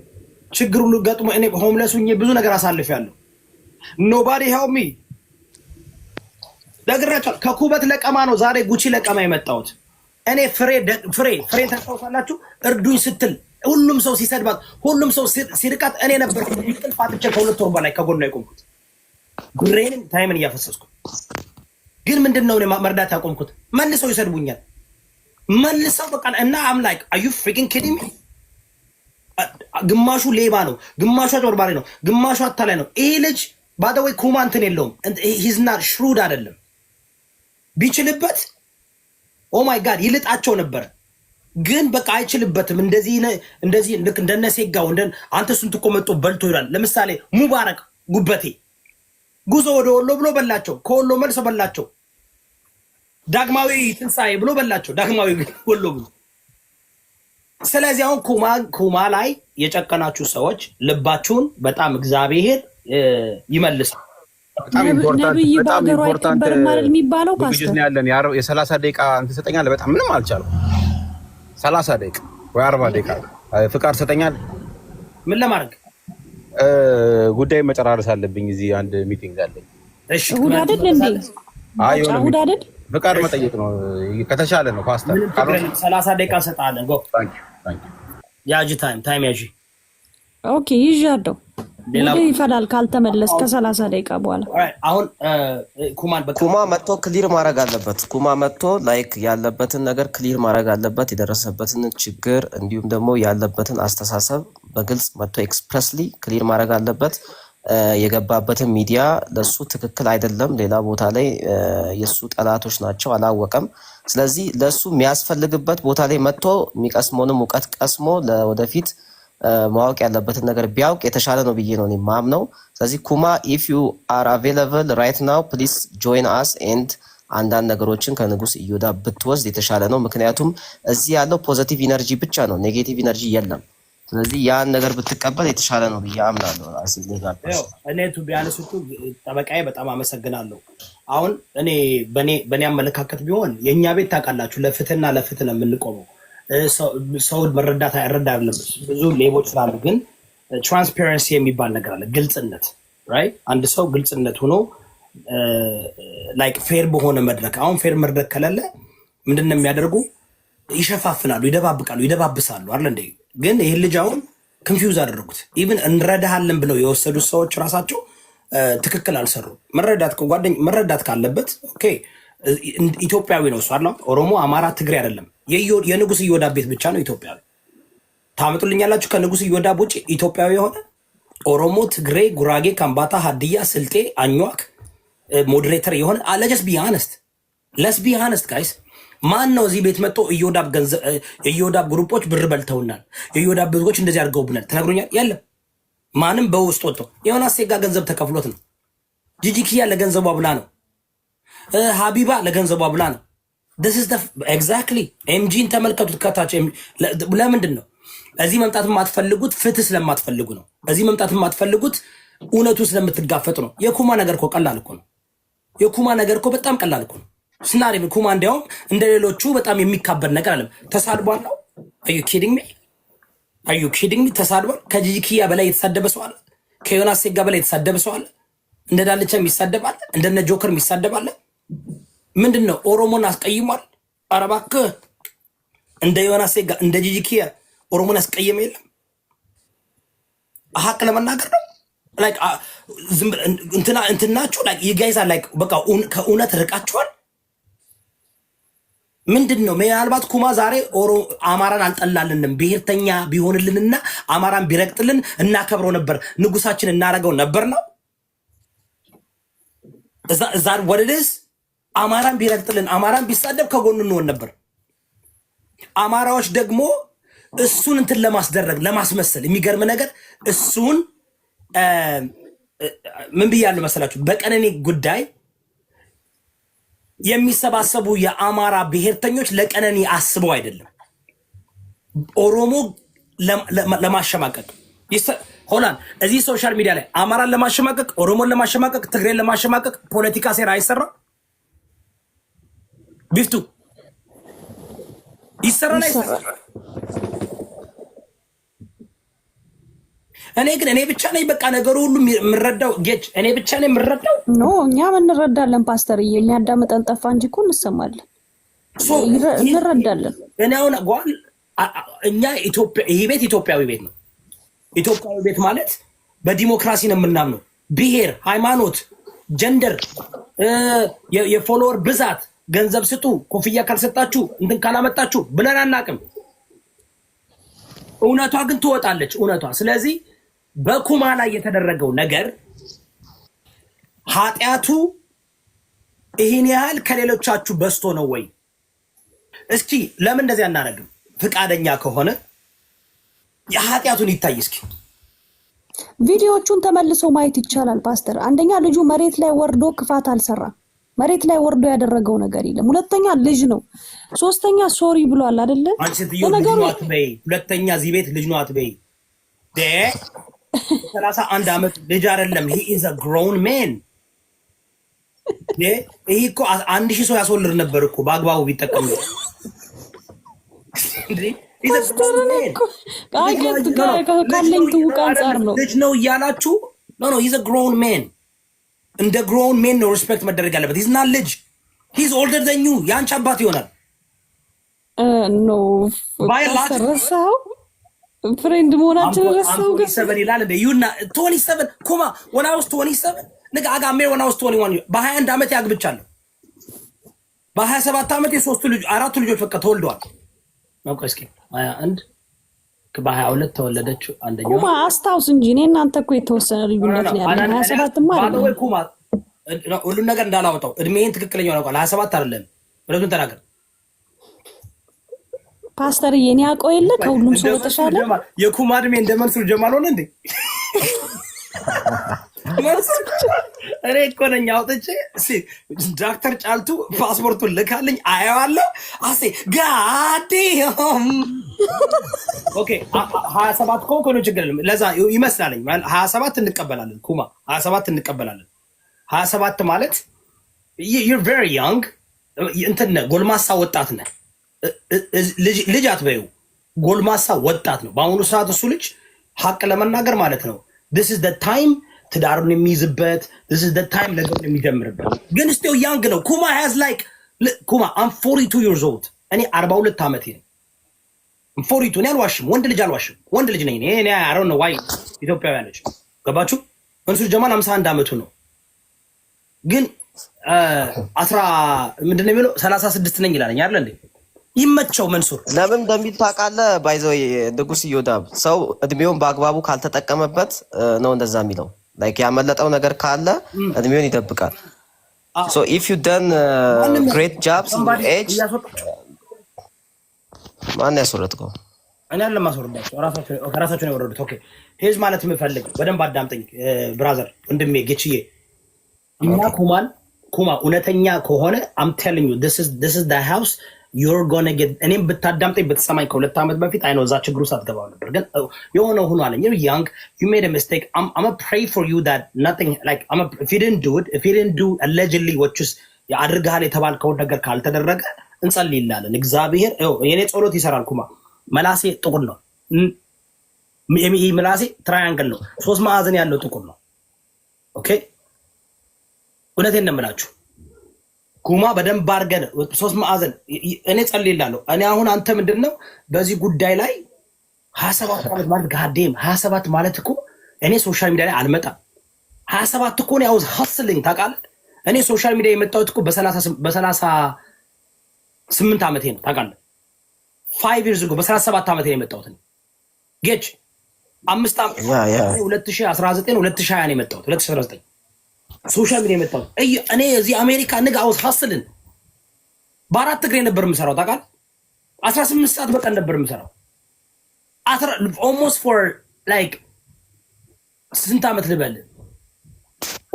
ችግር ሁሉ ገጥሞ እኔ ሆምለስ ሁኜ ብዙ ነገር አሳልፌያለሁ። ኖባዲ ሄልፕ ሚ ደግራቸው ከኩበት ለቀማ ነው ዛሬ ጉቺ ለቀማ የመጣሁት። እኔ ፍሬ ታስታውሳላችሁ? እርዱኝ ስትል ሁሉም ሰው ሲሰድባት፣ ሁሉም ሰው ሲርቃት እኔ ነበርኩ እንቅልፍ አጥቼ ከ2 ወር በላይ ከጎኗ የቆምኩት ብሬንም ታይምን እያፈሰስኩ። ግን ምንድነው እኔ መርዳት ያቆምኩት? መልሰው ይሰድቡኛል። መልሰው በቃ እና አም ላይክ አር ዩ ፍሪኪንግ ኪዲንግ ሚ? ግማሹ ሌባ ነው፣ ግማሹ አጭበርባሪ ነው፣ ግማሹ አታላይ ነው። ይሄ ልጅ ባደወይ ኩማ እንትን የለውም። ሂዝ ናት ሽሩድ አይደለም። ቢችልበት ኦ ማይ ጋድ ይልጣቸው ነበረ። ግን በቃ አይችልበትም። እንደዚህ ልክ እንደነ ሴጋው አንተ ስንት እኮ መጥቶ በልቶ ይላል። ለምሳሌ ሙባረክ ጉበቴ ጉዞ ወደ ወሎ ብሎ በላቸው፣ ከወሎ መልሶ በላቸው። ዳግማዊ ትንሳኤ ብሎ በላቸው፣ ዳግማዊ ወሎ ብሎ። ስለዚህ አሁን ኩማ ላይ የጨቀናችሁ ሰዎች ልባችሁን በጣም እግዚአብሔር ይመልሳል። በጣም ኢምፖርታንት የሚባለው ፓስተር ያለን የ30 ደቂቃ እንትን ትሰጠኛለህ? በጣም ምንም አልቻለም። 30 ደቂቃ ወይ 40 ደቂቃ ፍቃድ ትሰጠኛለህ? ምን ለማድረግ ጉዳይ መጨራረስ አለብኝ። እዚህ አንድ ሚቲንግ አለኝ። እሺ እሑድ አይደል እንዴ? አይ እሑድ አይደል? ፍቃድ መጠየቅ ነው ከተሻለ ነው ፓስተር። 30 ደቂቃ ሰጣለን። ጎ ያጂ ታይም ያጂ። ኦኬ ይዣለሁ። ሌላው ይፈላል ካልተመለስ ከ30 ደቂቃ በኋላ። አሁን ኩማ መጥቶ ክሊር ማድረግ አለበት። ኩማ መጥቶ ላይክ ያለበትን ነገር ክሊር ማድረግ አለበት። የደረሰበትን ችግር እንዲሁም ደግሞ ያለበትን አስተሳሰብ በግልጽ መጥቶ ኤክስፕረስሊ ክሊር ማድረግ አለበት። የገባበትን ሚዲያ ለሱ ትክክል አይደለም፣ ሌላ ቦታ ላይ የሱ ጠላቶች ናቸው፣ አላወቀም። ስለዚህ ለሱ የሚያስፈልግበት ቦታ ላይ መጥቶ የሚቀስመውንም እውቀት ቀስሞ ለወደፊት ማወቅ ያለበትን ነገር ቢያውቅ የተሻለ ነው ብዬ ነው የማምነው። ስለዚህ ኩማ ኢፍ ዩ አር አቬይላብል ራይት ናው ፕሊዝ ጆይን አስ ኤንድ አንዳንድ ነገሮችን ከንጉስ ኢዮዳ ብትወስድ የተሻለ ነው። ምክንያቱም እዚህ ያለው ፖዚቲቭ ኢነርጂ ብቻ ነው፣ ኔጌቲቭ ኢነርጂ የለም። ስለዚህ ያን ነገር ብትቀበል የተሻለ ነው ብዬ አምናለሁ። እኔ ቱ ቢያነሱት ጠበቃዬ በጣም አመሰግናለሁ። አሁን እኔ በኔ አመለካከት ቢሆን የኛ ቤት ታውቃላችሁ ለፍትህና ለፍትህ ነው የምንቆመው። ሰው መረዳት አይረዳም። ብዙ ሌቦች ስላሉ፣ ግን ትራንስፓረንሲ የሚባል ነገር አለ፣ ግልጽነት ራይት። አንድ ሰው ግልጽነት ሆኖ ላይክ ፌር በሆነ መድረክ። አሁን ፌር መድረክ ከሌለ ምንድን ነው የሚያደርጉ? ይሸፋፍናሉ፣ ይደባብቃሉ፣ ይደባብሳሉ አይደል እንዴ? ግን ይሄን ልጅ አሁን ኮንፊውዝ አደረጉት። ኢቭን እንረዳሃለን ብለው የወሰዱት ሰዎች ራሳቸው ትክክል አልሰሩ። መረዳት ካለበት ኦኬ ኢትዮጵያዊ ነው እሱ አይደል? ኦሮሞ፣ አማራ፣ ትግሬ አይደለም። የንጉስ ኢዮዳብ ቤት ብቻ ነው ኢትዮጵያዊ። ታመጡልኛላችሁ ከንጉስ ኢዮዳብ ውጭ ኢትዮጵያዊ የሆነ ኦሮሞ፣ ትግሬ፣ ጉራጌ፣ ከምባታ፣ ሀዲያ፣ ስልጤ፣ አኟክ ሞዴሬተር የሆነ ለጀስ ቢ ሃነስት ጋይስ። ማን ነው እዚህ ቤት መጥቶ የኢዮዳብ ግሩፖች ብር በልተውናል፣ የኢዮዳብ ብዙዎች እንደዚህ አድርገውብናል ተነግሮኛል? የለም። ማንም በውስጥ ወጥቶ ዮናስ ሴጋ ገንዘብ ተከፍሎት ነው። ጂጂኪያ ለገንዘቧ ብላ ነው። ሀቢባ ለገንዘቧ ብላ ነው። ኤግዛክትሊ ኤምጂን ተመልከቱት ከታች። ለምንድን ነው እዚህ መምጣት የማትፈልጉት? ፍትህ ስለማትፈልጉ ነው። እዚህ መምጣት የማትፈልጉት እውነቱ ስለምትጋፈጡ ነው። የኩማ ነገር እኮ ቀላል እኮ ነው። የኩማ ነገር እኮ በጣም ቀላል እኮ ነው። ስናሪ ኩማ እንዲያውም እንደ ሌሎቹ በጣም የሚካበድ ነገር አለም። ተሳድቧል ነው። አዩ ኪዲንግ ሚ? ተሳድቧል። ከጂጂኪያ በላይ የተሳደበ ሰው አለ። ከዮናስ ሴጋ በላይ የተሳደበ ሰው አለ። እንደ ዳልቻ የሚሳደባለ፣ እንደነ ጆከር የሚሳደባለ። ምንድን ነው ኦሮሞን አስቀይሟል? ኧረ እባክህ እንደ ዮናስ ሴጋ እንደ ጂጂኪያ ኦሮሞን ያስቀየመ የለም። ሀቅ ለመናገር ነው። ላይክ እንትናችሁ ላይክ ይጋይዛ ላይክ በቃ ከእውነት ርቃችኋል። ምንድን ነው ምናልባት ኩማ ዛሬ አማራን አልጠላልንም ብሔርተኛ ቢሆንልንና አማራን ቢረግጥልን እናከብረው ነበር፣ ንጉሳችን እናረገው ነበር ነው እዛ ወደደስ አማራን ቢረግጥልን አማራን ቢሳደብ ከጎኑ እንሆን ነበር። አማራዎች ደግሞ እሱን እንትን ለማስደረግ ለማስመሰል የሚገርም ነገር እሱን ምን ብያለሁ መሰላችሁ? በቀነኒ ጉዳይ የሚሰባሰቡ የአማራ ብሔርተኞች ለቀነኒ አስበው አይደለም፣ ኦሮሞ ለማሸማቀቅ ሆላን እዚህ ሶሻል ሚዲያ ላይ አማራን ለማሸማቀቅ፣ ኦሮሞን ለማሸማቀቅ፣ ትግሬን ለማሸማቀቅ ፖለቲካ ሴራ አይሰራ ቢፍቱ ይሰራል አይሰራ። እኔ ብቻ ነኝ በቃ ነገሩ ሁሉ የምረዳው ጌጅ እኔ ብቻ ነኝ የምረዳው። ኖ እኛም እንረዳለን ፓስተር፣ የሚያዳምጠን ጠፋ እንጂ እኮ እንሰማለን እንረዳለን። እኔ አሁን ጓል እኛ ኢትዮጵያ ይሄ ቤት ኢትዮጵያዊ ቤት ነው። ኢትዮጵያዊ ቤት ማለት በዲሞክራሲ ነው የምናምነው። ብሔር፣ ሃይማኖት፣ ጀንደር፣ የፎሎወር ብዛት፣ ገንዘብ ስጡ፣ ኮፍያ ካልሰጣችሁ እንትን ካላመጣችሁ ብለን አናቅም። እውነቷ ግን ትወጣለች እውነቷ። ስለዚህ በኩማ ላይ የተደረገው ነገር ኃጢአቱ ይህን ያህል ከሌሎቻችሁ በስቶ ነው ወይ? እስኪ ለምን እንደዚህ አናደርግም? ፍቃደኛ ከሆነ የኃጢአቱን ይታይ እስኪ። ቪዲዮቹን ተመልሶ ማየት ይቻላል ፓስተር። አንደኛ ልጁ መሬት ላይ ወርዶ ክፋት አልሰራም። መሬት ላይ ወርዶ ያደረገው ነገር የለም። ሁለተኛ ልጅ ነው። ሶስተኛ ሶሪ ብሏል አይደለ? አንቺ ትዩ ልጅ ነው አትበይ። ሁለተኛ እዚህ ቤት ልጅ ነው አትበይ። 31 ዓመት ልጅ አይደለም። he is a grown man። ይሄ እኮ 1000 ሰው ያስወልድ ነበር እኮ በአግባቡ ቢጠቀም። ልጅ ነው እያላችሁ ኖ he's a grown man። እንደ grown man ነው ሪስፔክት መደረግ ያለበት። he's not ልጅ he's older than you። ያንቺ አባት ይሆናል። ኖ ረሳው ፍሬንድ መሆናችን ረሳው። 27 ይላል እንደ ዩና 27 ኩማ when I was 27 ንጋ I got married when I was 21 በ21 ዓመት ያግብቻለሁ። በ27 ዓመት አራቱ ልጆች በቃ ተወልደዋል። ነው እስኪ 21 በ22 ተወለደችው አንደኛው። ኩማ አስታውስ እንጂ እኔ እናንተ እኮ የተወሰነ ልዩነት ነው ያለው። 27 ማለት ነው ኩማ ሁሉን ነገር እንዳላወጣው እድሜን ትክክለኛው ነው። 27 አይደለም ወለቱን ተናገር ፓስተር። የኔ አውቀው የለ ከሁሉም ሰው የተሻለ የኩማ እድሜ እንደ መንሱር ጀማል ሆነ እንዴ? እኔ እኮ ነኝ አውጥቼ ዶክተር ጫልቱ ፓስፖርቱን ልካልኝ አየዋለሁ። አሴ ጋዴም ኦኬ 27 እኮ ነው ችግር የለም። ለዛ ይመስላልኝ 27 እንቀበላለን። ኩማ 27 እንቀበላለን። 27 ማለት you're very young እንትን ጎልማሳ ወጣት ነህ። ልጅ አትበይው፣ ጎልማሳ ወጣት ነው በአሁኑ ሰዓት እሱ ልጅ። ሀቅ ለመናገር ማለት ነው this is the time ትዳሩን የሚይዝበት this is the time ነገሩን የሚጀምርበት። ግን still young ነው ኩማ has like ኩማ I'm 42 years old። እኔ 42 ዓመቴ ነው። I'm 42 እኔ አልዋሽም፣ ወንድ ልጅ አልዋሽም፣ ወንድ ልጅ ነኝ እኔ። I don't know why ኢትዮጵያውያኖች ገባችሁ? መንሱር ጀማል 51 ዓመቱ ነው። ግን ምንድን ነው የሚለው 36 ነኝ ይላለኝ አይደል እንዴ? ይመቸው መንሱር ለምን እንደሚል ታውቃለህ? ባይዘው ንጉስ ይወዳብ ሰው እድሜውን በአግባቡ ካልተጠቀመበት ነው እንደዛ የሚለው። ላይክ ያመለጠው ነገር ካለ እድሜውን ይደብቃል። so if you done great jobs in your age ማን ያስወረድከው? እኔ አይደለም ማስወረዳቸው ራሳቸው ነው የወረዱት። ኦኬ ሄዝ ማለት የምፈልግ በደንብ አዳምጠኝ ብራዘር ወንድሜ ጌችዬ። እና ኩማ እውነተኛ ከሆነ I'm telling you this is the house you're gonna get። እኔም ብታዳምጠኝ ብትሰማኝ ከ2 ዓመት በፊት አይኖ እዛ ችግሩ ሳትገባው ነበር። ግን የሆነ ሆኖ አለኝ you're young you made a mistake I'm gonna pray for you that nothing like if you didn't do it if you didn't do allegedly what you አድርገሃል የተባልከውን ነገር ካልተደረገ እንጸልይላለን። እግዚአብሔር የኔ ጸሎት ይሰራል። ኩማ መላሴ ጥቁር ነው። መላሴ ትራያንግል ነው። 3 ማዕዘን ያለው ጥቁር ነው። ኦኬ እውነቴን ነው የምላችሁ። ኩማ በደንብ አድርገን 3 ማዕዘን እኔ ጸልይላለሁ። እኔ አሁን አንተ ምንድነው በዚህ ጉዳይ ላይ 27 ዓመት ማለት ጋዴም 27 ማለት እኮ እኔ ሶሻል ሚዲያ ላይ አልመጣም። 27 እኮ ነው ያው ሀስልኝ ታውቃለህ። እኔ ሶሻል ሚዲያ የመጣሁት እኮ በ38 ዓመቴ ነው ታውቃለህ። 5 years ago በ37 ዓመቴ ነው የመጣሁት። ጌች 5 ዓመት 2019 2020 ነው የመጣሁት 2019 ሶሻል ሚዲያ የመጣሁት እኔ እዚህ አሜሪካ ንግ አውስ ሀስልን በአራት እግሬ ነበር የምሰራው ታውቃለህ። 18 ሰዓት በቀን ነበር የምሰራው almost for like ስንት ዓመት ልበል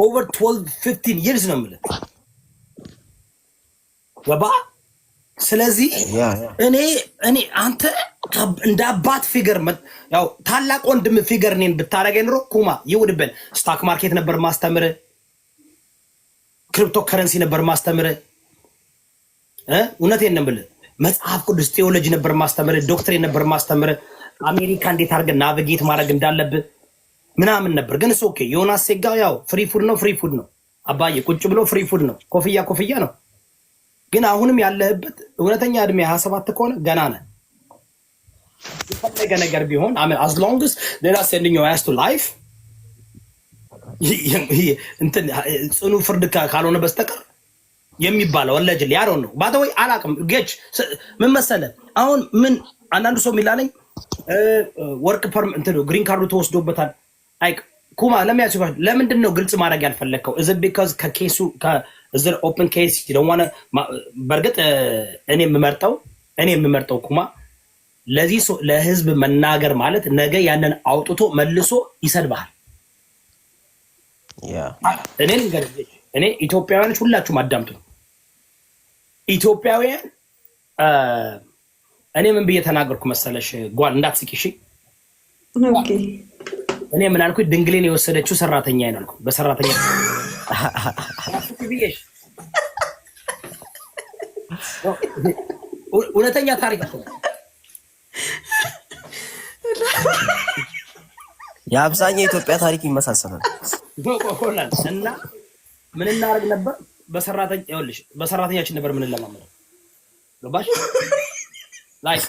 over 12-15 years ነው የምልህ ገባ። ስለዚህ እኔ አንተ እንደ አባት ፊገር ያው ታላቅ ወንድም ፊገር እኔን ብታረገኝ ኖሮ ኩማ ይውድብን ስታክ ማርኬት ነበር ማስተምር፣ ክሪፕቶ ከረንሲ ነበር ማስተምር፣ እውነቴን ነው የምልህ መጽሐፍ ቅዱስ ቴዎሎጂ ነበር ማስተምር፣ ዶክትሬት ነበር ማስተምር፣ አሜሪካ እንዴት አድርገን ናቪጌት ማድረግ እንዳለብህ ምናምን ነበር። ግን ኦኬ ዮናስ ሴጋ ያው ፍሪ ፉድ ነው አባዬ ቁጭ ብሎ ፍሪ ፉድ ነው፣ ኮፍያ ነው። ግን አሁንም ያለህበት እውነተኛ እድሜ 27 ከሆነ ገና ነህ። የፈለገ ነገር ቢሆን as long as they are sending your ass to life እንትን ጽኑ ፍርድ ካልሆነ በስተቀር የሚባለው ወለጅ ሊያረው ነው ባደወይ አላቅም። ጌች ምን መሰለህ አሁን ምን አንዳንዱ ሰው የሚላለኝ ወርክ ፐርም እንትን ግሪን ካርዱ ተወስዶበታል። አይ ኩማ ለሚያስባሽ ለምንድን ነው ግልጽ ማድረግ ያልፈለከው? is it because ከኬሱ is it open case you don't want to በርግጥ እኔ የምመርጠው ኩማ ለዚህ ለህዝብ መናገር ማለት ነገ ያንን አውጥቶ መልሶ ይሰድባል። እኔ ኢትዮጵያውያኖች ሁላችሁም አዳምጡ። ኢትዮጵያውያን እኔ ምን ብዬ ተናገርኩ መሰለሽ? ጓል እንዳትስቂ እሺ። ኦኬ እኔ ምን አልኩኝ? ድንግሌን የወሰደችው ሰራተኛ አይናልኩ በሰራተኛ ብዬሽ እውነተኛ ታሪክ ነው። የአብዛኛው የኢትዮጵያ ታሪክ ይመሳሰላል እና ምን እናደርግ ነበር? በሰራተኛችን ነበር ምን ለማመድ ገባሽ? ላይክ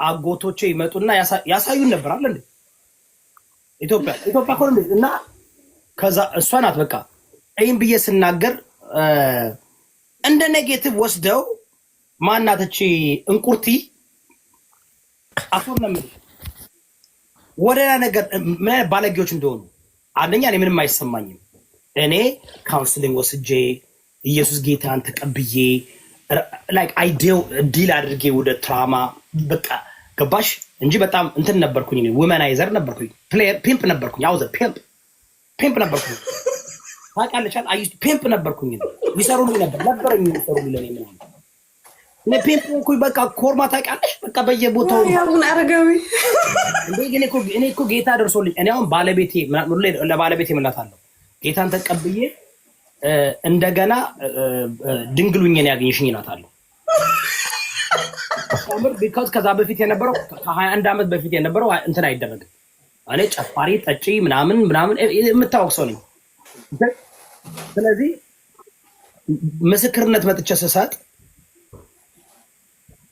አጎቶቼ ይመጡና ያሳዩን ነበር አለ እንዴ ኢትዮጵያ ኮን እና ከዛ እሷ ናት በቃ አይን ብዬ ስናገር እንደ ኔጌቲቭ ወስደው ማናተቺ እንቁርቲ አፎርነም ወደላ ነገር ምን አይነት ባለጌዎች እንደሆኑ አንደኛ እኔ ምንም አይሰማኝም። እኔ ካውንስሊንግ ወስጄ ኢየሱስ ጌታን ተቀብዬ ላይክ አይዲል ዲል አድርጌ ወደ ትራማ በቃ ገባሽ እንጂ በጣም እንትን ነበርኩኝ። እኔ ውመናይዘር ነበርኩኝ፣ ፕሌየር ፒምፕ ነበርኩኝ። አውዘ ፒምፕ ነበርኩኝ ታውቃለች። ፒምፕ ነበርኩኝ። ይሰሩልኝ ነበር የሚሰሩልኝ ለኔ ምናምን እኔ ፒምፕ እንኩኝ በቃ ኮርማ ታውቃለች። በቃ በየቦታው ያውን አረጋዊ እኔ እኮ ጌታ ደርሶልኝ እኔ አሁን ለባለቤቴ እምላታለሁ ጌታን ተቀብዬ እንደገና ድንግሉኝ ነው ያገኘሽኝ እላታለሁ። ቢካዝ ከዛ በፊት የነበረው ከ21 ዓመት በፊት የነበረው እንትን አይደረግም። እኔ ጨፋሪ ጠጪ ምናምን የምታወቅ ሰው ነኝ። ስለዚህ ምስክርነት መጥቼ ስሰጥ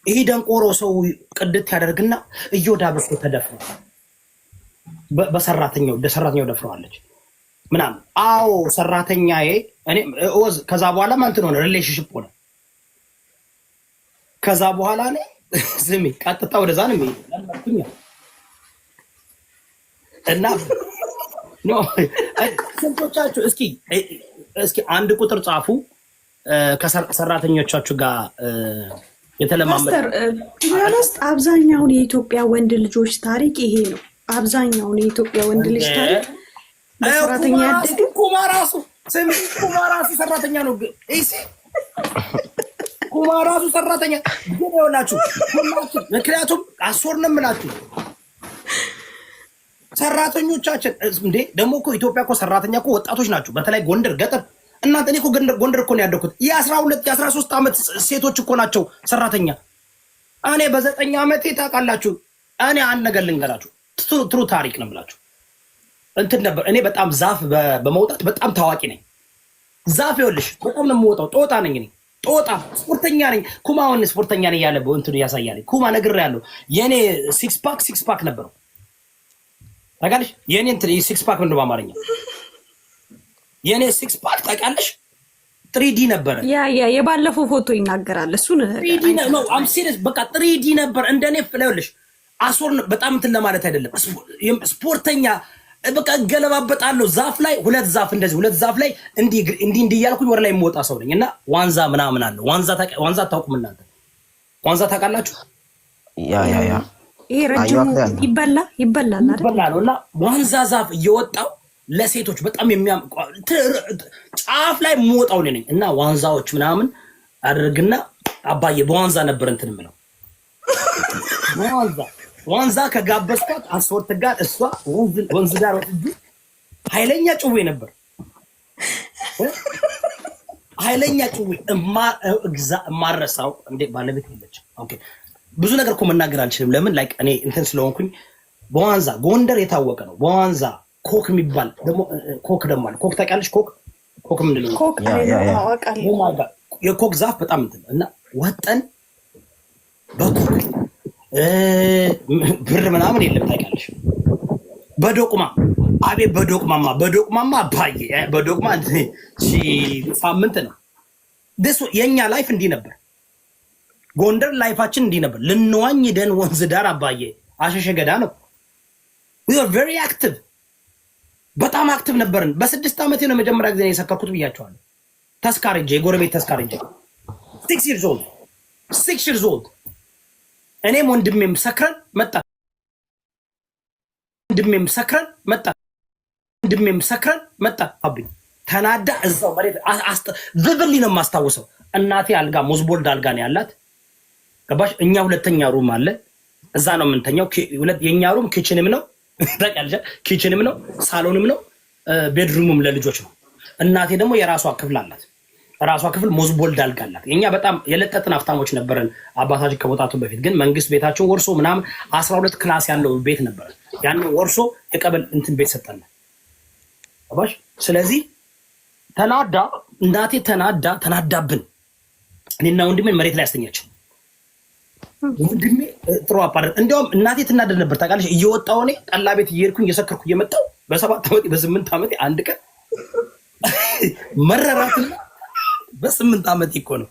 ይሄ ደንቆሮ ሰው ቅድት ያደርግና እዮዳብ እኮ ተደፍሮ በሰራተኛው ደፍረዋለች ምናምን። አዎ ሰራተኛዬ እኔ ከዛ በኋላ እንትን ሆነ ሪሌሽንሺፕ ሆነ። ከዛ በኋላ እኔ ዝም ቀጥታ ወደዛ ነው የሚሄደው እና ኖ ስንቶቻችሁ እስኪ አንድ ቁጥር ጻፉ ከሰራተኞቻችሁ ጋር የተለማመደ ፓስተር አብዛኛውን የኢትዮጵያ ወንድ ልጆች ታሪክ ይሄ ነው። አብዛኛውን የኢትዮጵያ ወንድ ልጅ ታሪክ በሰራተኛ ያደገ ኩማ ራሱ ሰራተኛ ነው። ኩማ ራሱ ሰራተኛ ግን ይኸውላችሁ ምክንያቱም አስወርንም ምላችሁ ሰራተኞቻችን እንዴ ደግሞ እኮ ኢትዮጵያ እኮ ሰራተኛ እኮ ወጣቶች ናቸው። በተለይ ጎንደር ገጠር እናንተ እኔ እኮ ጎንደር እኮ ነው ያደኩት። የ12 የ13 ዓመት ሴቶች እኮ ናቸው ሰራተኛ። እኔ በ9 ዓመቴ ታውቃላችሁ። እኔ አንድ ነገር ልንገራችሁ ትሩ ታሪክ ነው የምላችሁ እንትን ነበር። እኔ በጣም ዛፍ በመውጣት በጣም ታዋቂ ነኝ። ዛፍ ይኸውልሽ በጣም ነው የምወጣው። ጦጣ ነኝ እኔ ጦጣ ስፖርተኛ ነኝ። ኩማውን ስፖርተኛ ነኝ ያለ እንትኑ ያሳያል። ኩማ ነግሬያለሁ። የኔ ሲክስ ፓክ ነበረው ታውቃለሽ? የኔ እንትን ሲክስ ፓክ ምንድን ነው በአማርኛ? የኔ ሲክስ ፓክ ታውቃለሽ? 3D ነበረ። ያ የባለፈው ፎቶ ይናገራል። እሱን 3D ነው። አም ሲሪየስ በቃ 3D ነበር። እንደኔ ፍለውልሽ አሶር በጣም እንትን ለማለት አይደለም። ስፖርተኛ በቃ ገለባበጣለሁ። ዛፍ ላይ ሁለት ዛፍ ላይ እንዲህ እያልኩኝ ወደ ላይ የምወጣ ሰው ነኝ እና ዋንዛ ምናምን አለው። ዋንዛ አታውቁም እናንተ? ዋንዛ ታውቃላችሁ? ያ ይሄ ረጅሙ ይበላል ነው እና ዋንዛ ዛፍ እየወጣው ለሴቶች በጣም ጫፍ ላይ የምወጣው እኔ ነኝ እና ዋንዛዎች ምናምን አድርግና አባዬ በዋንዛ ነበር እንትን የምለው ዋንዛ ከጋበዝኳት አስወርት ጋር እሷ ወንዝ ጋር ወጥቶ ኃይለኛ ጭዌ ነበር። ኃይለኛ ጭዌ ማረሳው እንዴ ባለቤት የለች። ኦኬ ብዙ ነገር እኮ መናገር አልችልም። ለምን ላይክ እኔ እንትን ስለሆንኩኝ በዋንዛ ጎንደር የታወቀ ነው። በዋንዛ ኮክ የሚባል ደግሞ ኮክ ደግሞ አለ። ኮክ ታውቂያለሽ? ኮክ ምንድን ነው? የኮክ ዛፍ በጣም እንትን እና ወጠን በኮክ ብር ምናምን የለም ታውቂያለሽ? በዶቅማ አቤት በዶቅማማ አባዬ በዶቅማ ሳምንት ነው። የእኛ ላይፍ እንዲህ ነበር። ጎንደር ላይፋችን እንዲህ ነበር። ልንዋኝ ደን ወንዝ ዳር አባዬ አሸሸ ገዳ ነው። we were very active በጣም አክቲቭ ነበርን። በ6 ዓመቴ ነው መጀመሪያ ጊዜ የሰከርኩት ብያቸዋለሁ። ተስካርጄ የጎረቤት ተስካርጄ 6 years old እኔም ወንድሜም ሰክረን መጣ አብኝ ተናዳ እዛው መሬት ዝብሊ ነው የማስታውሰው። እናቴ አልጋ ሞዝቦልድ አልጋ ነው ያላት ገባሽ? እኛ ሁለተኛ ሩም አለ እዛ ነው የምንተኛው። የኛ ሩም ኪችንም ነው ታውቂያለሽ? ኪችንም ነው ሳሎንም ነው ቤድሩምም ለልጆች ነው። እናቴ ደግሞ የራሷ ክፍል አላት። ራሷ ክፍል ሞዝቦልድ አልጋ አላት። የኛ በጣም የለጠጥን ሀብታሞች ነበረን። አባታችን ከቦታቱ በፊት ግን መንግስት ቤታችን ወርሶ ምናምን 12 ክላስ ያለው ቤት ነበረ። ያንን ወርሶ የቀበል እንትን ቤት ሰጠን ገባሽ? ስለዚህ እናቴ ተናዳብን እኔና ወንድሜን መሬት ላይ ያስተኛችን። ወንድሜ ጥሩ አፓርት እንዲያውም እናቴ ትናደድ ነበር ታውቃለሽ? እየወጣሁ እኔ ጠላ ቤት እየሄድኩኝ እየሰከርኩ እየመጣሁ በ7 ዓመቴ በ8 ዓመቴ አንድ ቀን መረራትና በ8 ዓመቴ እኮ ነው።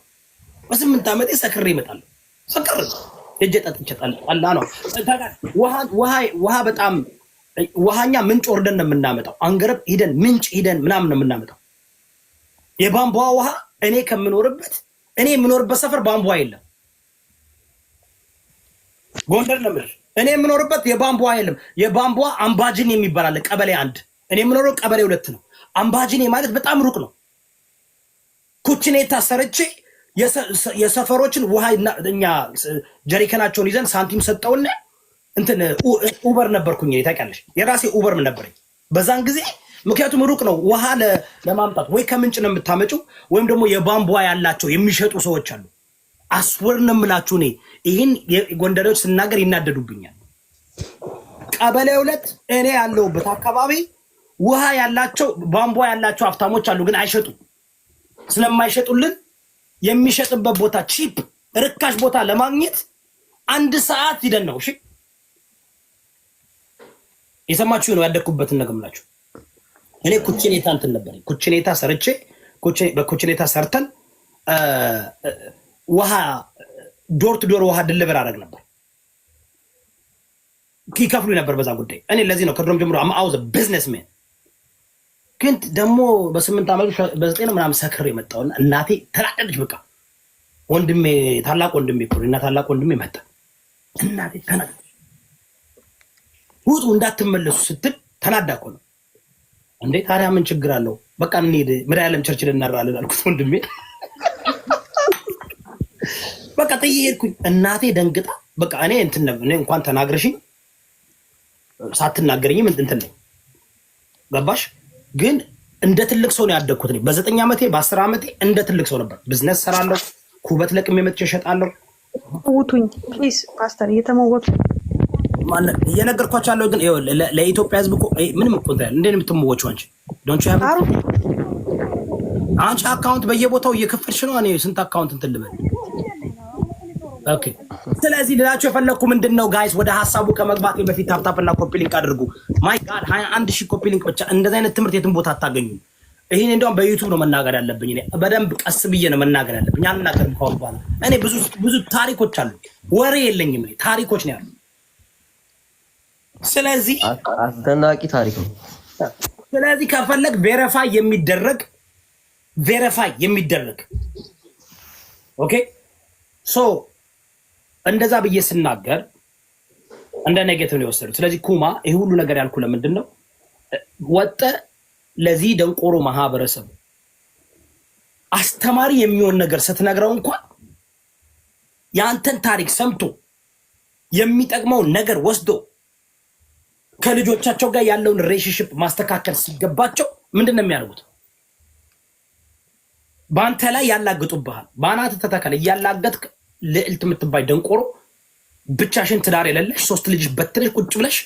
በ8 ዓመቴ ሰክሬ እመጣለሁ። ሰክሬ እጄ ጠጥቼ ጠላ ነው ውሃ በጣም ውሃኛ ምንጭ ወርደን ነው የምናመጣው። አንገረብ ሂደን ምንጭ ሂደን ምናምን ነው የምናመጣው። የቧንቧ ውሃ እኔ የምኖርበት ሰፈር ቧንቧ የለም። ጎንደር ነው የምልሽ። እኔ የምኖርበት የቧንቧ የለም። የቧንቧ አምባጅን የሚባል አለ ቀበሌ 1። እኔ የምኖረው ቀበሌ 2 ነው። አምባጅኔ ማለት በጣም ሩቅ ነው። ኩችኔታ ሰርቼ የሰፈሮችን ውሃ እኛ ጀሪከናቸውን ይዘን ሳንቲም ሰጠውና እንትን ኡበር ነበርኩኝ ታውቂያለሽ? የራሴ ኡበር ነበረኝ በዛን ጊዜ። ምክንያቱም ሩቅ ነው ውሃ ለማምጣት ወይ ከምንጭ ነው የምታመጪው ወይም ደግሞ የቧንቧ ያላቸው የሚሸጡ ሰዎች አሉ። አስወር ነው የምላችሁ። እኔ ይህን ጎንደሬዎች ስናገር ይናደዱብኛል። ቀበሌ 2 እኔ ያለሁበት አካባቢ ውሃ ያላቸው ቧንቧ ያላቸው ሀብታሞች አሉ፣ ግን አይሸጡ። ስለማይሸጡልን የሚሸጥበት ቦታ ቺፕ ርካሽ ቦታ ለማግኘት 1 ሰዓት ሂደን ነው። እሺ የሰማችሁ ነው ያደኩበትን ነገምላችሁ። እኔ ኩችኔታ እንትን ነበር ኩችኔታ ሰርቼ በኩችኔታ ሰርተን ውሃ ዶር ቱ ዶር ውሃ ድልበር አደረግ ነበር። ይከፍሉ ነበር በዛ ጉዳይ። እኔ ለዚህ ነው ከድሮም ጀምሮ አውዘ ቢዝነስሜን። ግን ደግሞ በ8 ዓመቱ በ9 ምናምን ሰክሬ የመጣውና እናቴ ተናደደች። በቃ ወንድሜ ታላቅ ወንድሜ እኮ እና ታላቅ ወንድሜ መጣ። እናቴ ተናደደች። ውጡ እንዳትመለሱ ስትል ተናዳ እኮ ነው። እንዴ ታዲያ ምን ችግር አለው? በቃ እንሂድ መድኃኒዓለም ቸርች ልናራለን አልኩት ወንድሜ። በቃ ጥዬ ሄድኩኝ። እናቴ ደንግጣ በቃ እኔ እንኳን ተናግረሽኝ ሳትናገረኝም እንትን ነኝ ገባሽ? ግን እንደ ትልቅ ሰው ነው ያደግኩት። በ9 ዓመቴ በ10 ዓመቴ እንደ ትልቅ ሰው ነበር። ቢዝነስ ሰራለሁ። ኩበት ለቅሜ መጥቼ እሸጣለሁ። ውጡኝ ፕሊዝ ፓስተር፣ እየተመወቱ ማለት እየነገርኳቸው ያለው። ግን ለኢትዮጵያ ሕዝብ እኮ ምንም እኮ እንዴት ነው የምትመወቹ አንቺ? ዶንት ዩ ሃቭ አንቺ አካውንት በየቦታው እየከፈልሽ ነው። እኔ ስንት አካውንት እንትን ልበል? ኦኬ። ስለዚህ ልላችሁ የፈለኩ ምንድነው ጋይስ፣ ወደ ሐሳቡ ከመግባቴ በፊት ታፕታፕ እና ኮፒ ሊንክ አድርጉ። ማይ ጋድ 21,000 ኮፒ ሊንክ ብቻ። እንደዚህ አይነት ትምህርት የትም ቦታ አታገኙም። ይሄን እንደውም በዩቲዩብ ነው መናገር ያለብኝ። እኔ በደንብ ቀስ ብዬ ነው መናገር ያለብኝ። አልናገርም ከአሁን በኋላ። እኔ ብዙ ታሪኮች አሉ፣ ወሬ የለኝም። እኔ ታሪኮች ነው ያሉ። ስለዚህ አስደናቂ ታሪክ ነው። ስለዚህ ከፈለግ ቬሪፋይ የሚደረግ ኦኬ። ሶ እንደዛ ብዬ ስናገር እንደ ኔጌቲቭ ነው የወሰዱት። ስለዚህ ኩማ ይሄ ሁሉ ነገር ያልኩ ለምንድን ነው ወጠ ለዚህ ደንቆሮ ማህበረሰብ አስተማሪ የሚሆን ነገር ስትነግረው እንኳን ያንተን ታሪክ ሰምቶ የሚጠቅመው ነገር ወስዶ ከልጆቻቸው ጋር ያለውን ሪሌሽንሺፕ ማስተካከል ሲገባቸው ምንድነው የሚያደርጉት? ባንተ ላይ ያላግጡብሃል። ባናት ተተከለ ያላገጥክ ልዕልት የምትባይ ደንቆሮ ብቻሽን ትዳር የሌለሽ 3 ልጅ በትልሽ ቁጭ ብለሽ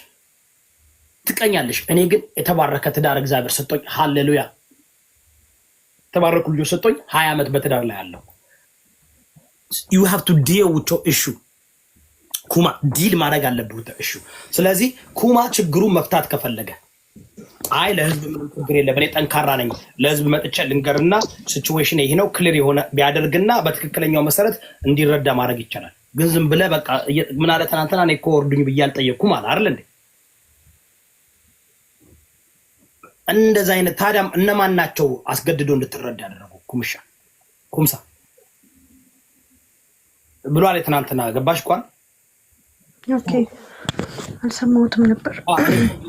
ትቀኛለሽ። እኔ ግን የተባረከ ትዳር እግዚአብሔር ሰጥቶኝ፣ ሃሌሉያ ተባረኩ ልጆች ሰጥቶኝ 20 ዓመት በትዳር ላይ ያለው you have to deal with your issue ኩማ ዲል ማድረግ አለብህ እሺ። ስለዚህ ኩማ ችግሩን መፍታት ከፈለገ አይ ለህዝብ ምንም ችግር የለም እኔ ጠንካራ ነኝ ለህዝብ መጥቼ ልንገርና ሲቹዌሽን ይሄ ነው ክሊር የሆነ ቢያደርግና በትክክለኛው መሰረት እንዲረዳ ማድረግ ይቻላል። ግን ዝም ብለህ በቃ ምን አለ ተናንተና እኔ እኮ ወርዱኝ ብዬ አልጠየቅኩም አለ አይደል እንዴ? እንደዛ አይነት ታዲያም እነማን ናቸው አስገድዶ እንድትረዳ ያደረጉ? ኩምሳ ብሏል ተናንተና ገባሽ ቋን ኦኬ አልሰማሁትም ነበር።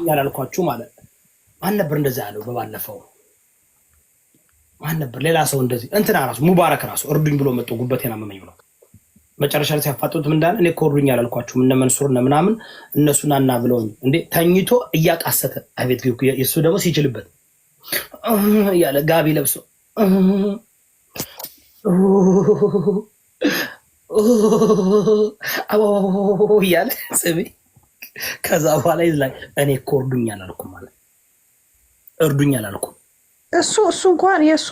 ያላልኳችሁ ማለት ማን ነበር እንደዛ ያለው? በባለፈው ማን ነበር? ሌላ ሰው እንደዚህ እንትና ራሱ ሙባረክ ራሱ እርዱኝ ብሎ መጥቶ ጉበቴን አመመኝ ብሎ መጨረሻ ላይ ሲያፋጡት ምን እንዳለ እኔ ኮርዱኝ ያላልኳችሁ እነ መንሱር እነ ምናምን እነሱና እና ብለውኝ እንዴ ተኝቶ እያቃሰተ አቤት የሱ ደግሞ ሲችልበት ያለ ጋቢ ለብሶ ያለ ስሚ ከዛ በኋላ ይዝላይ እኔ ኮርዱኝ አላልኩም ማለት እርዱኝ አላልኩም። እሱ እንኳን የሱ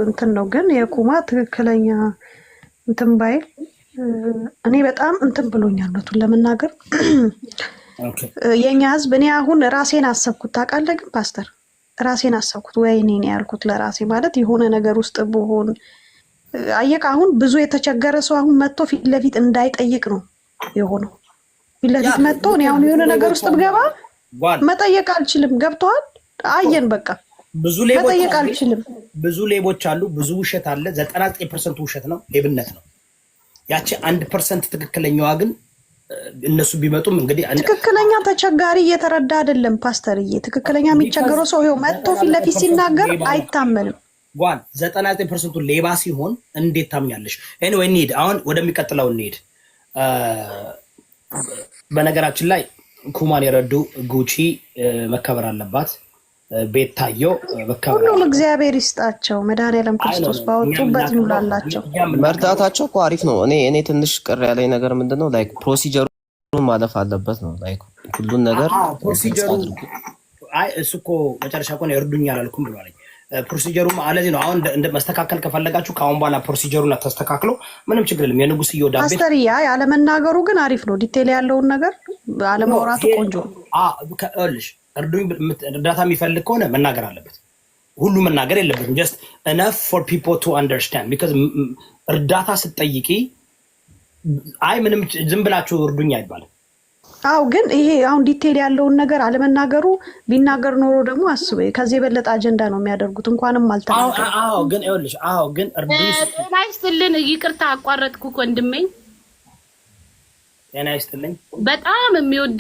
እንትን ነው። ግን የኩማ ትክክለኛ እንትን ባይል እኔ በጣም እንትን ብሎኛል ነው ለመናገር። የኛ ህዝብ እኔ አሁን ራሴን አሰብኩት ታውቃለህ። ግን ፓስተር ራሴን አሰብኩት ወይኔ እኔ ያልኩት ለራሴ ማለት የሆነ ነገር ውስጥ ብሆን አየካ አሁን ብዙ የተቸገረ ሰው አሁን መጥቶ ፊት ለፊት እንዳይጠይቅ ነው የሆነው። ፊት ለፊት መጥቶ እኔ አሁን የሆነ ነገር ውስጥ ብገባ መጠየቅ አልችልም። ገብቷል? አየን በቃ ብዙ ሌቦች አሉ። ብዙ ውሸት አለ። 99% ውሸት ነው፣ ሌብነት ነው። ያቺ 1% ትክክለኛዋ ግን እነሱ ቢመጡም እንግዲህ ትክክለኛ ተቸጋሪ እየተረዳ አይደለም ፓስተርዬ። ትክክለኛ የሚቸገረው ሰው ይኸው መጥቶ ፊት ለፊት ሲናገር አይታመንም። ጓን 99% ሌባ ሲሆን እንዴት ታምኛለሽ? ኤኒዌይ እንሂድ። አሁን ወደሚቀጥለው እንሂድ። በነገራችን ላይ ኩማን የረዱ ጉቺ መከበር አለባት። ቤታዮ መከበር ሁሉም እግዚአብሔር ይስጣቸው። መድኃኒዓለም ክርስቶስ ባወጡበት ይሙላላቸው። መርዳታቸው እኮ አሪፍ ነው። እኔ ትንሽ ቅር ያለኝ ነገር ምንድነው ላይክ ፕሮሲጀሩን ማለፍ አለበት ነው ላይክ ሁሉን ነገር ፕሮሲጀሩ እሱ እኮ መጨረሻ እኮ ነው እርዱኝ አላልኩም ብሏል። ፕሮሲጀሩም አለዚህ ነው። አሁን እንደ መስተካከል ከፈለጋችሁ ከአሁን በኋላ ፕሮሲጀሩን ተስተካክሎ ምንም ችግር የለም። የንጉስ ይወዳቤ አስተሪያ ያለመናገሩ ግን አሪፍ ነው። ዲቴል ያለውን ነገር አለማውራቱ ቆንጆ ነው። ከልሽ እርዱኝ እርዳታ የሚፈልግ ከሆነ መናገር አለበት። ሁሉ መናገር የለበትም። just enough for people to understand because እርዳታ ስትጠይቂ አይ ምንም ዝም ብላችሁ እርዱኝ አይባልም። አው ግን ይሄ አሁን ዲቴል ያለውን ነገር አለመናገሩ ቢናገር ኖሮ ደግሞ አስበ ከዚህ የበለጠ አጀንዳ ነው የሚያደርጉት። እንኳንም አልተናገሩ። ግን ይኸውልሽ ግን እርዱኝ ጤና ይስጥልን። ይቅርታ አቋረጥኩ ወንድሜ። ጤና ይስጥልኝ። በጣም የሚወድ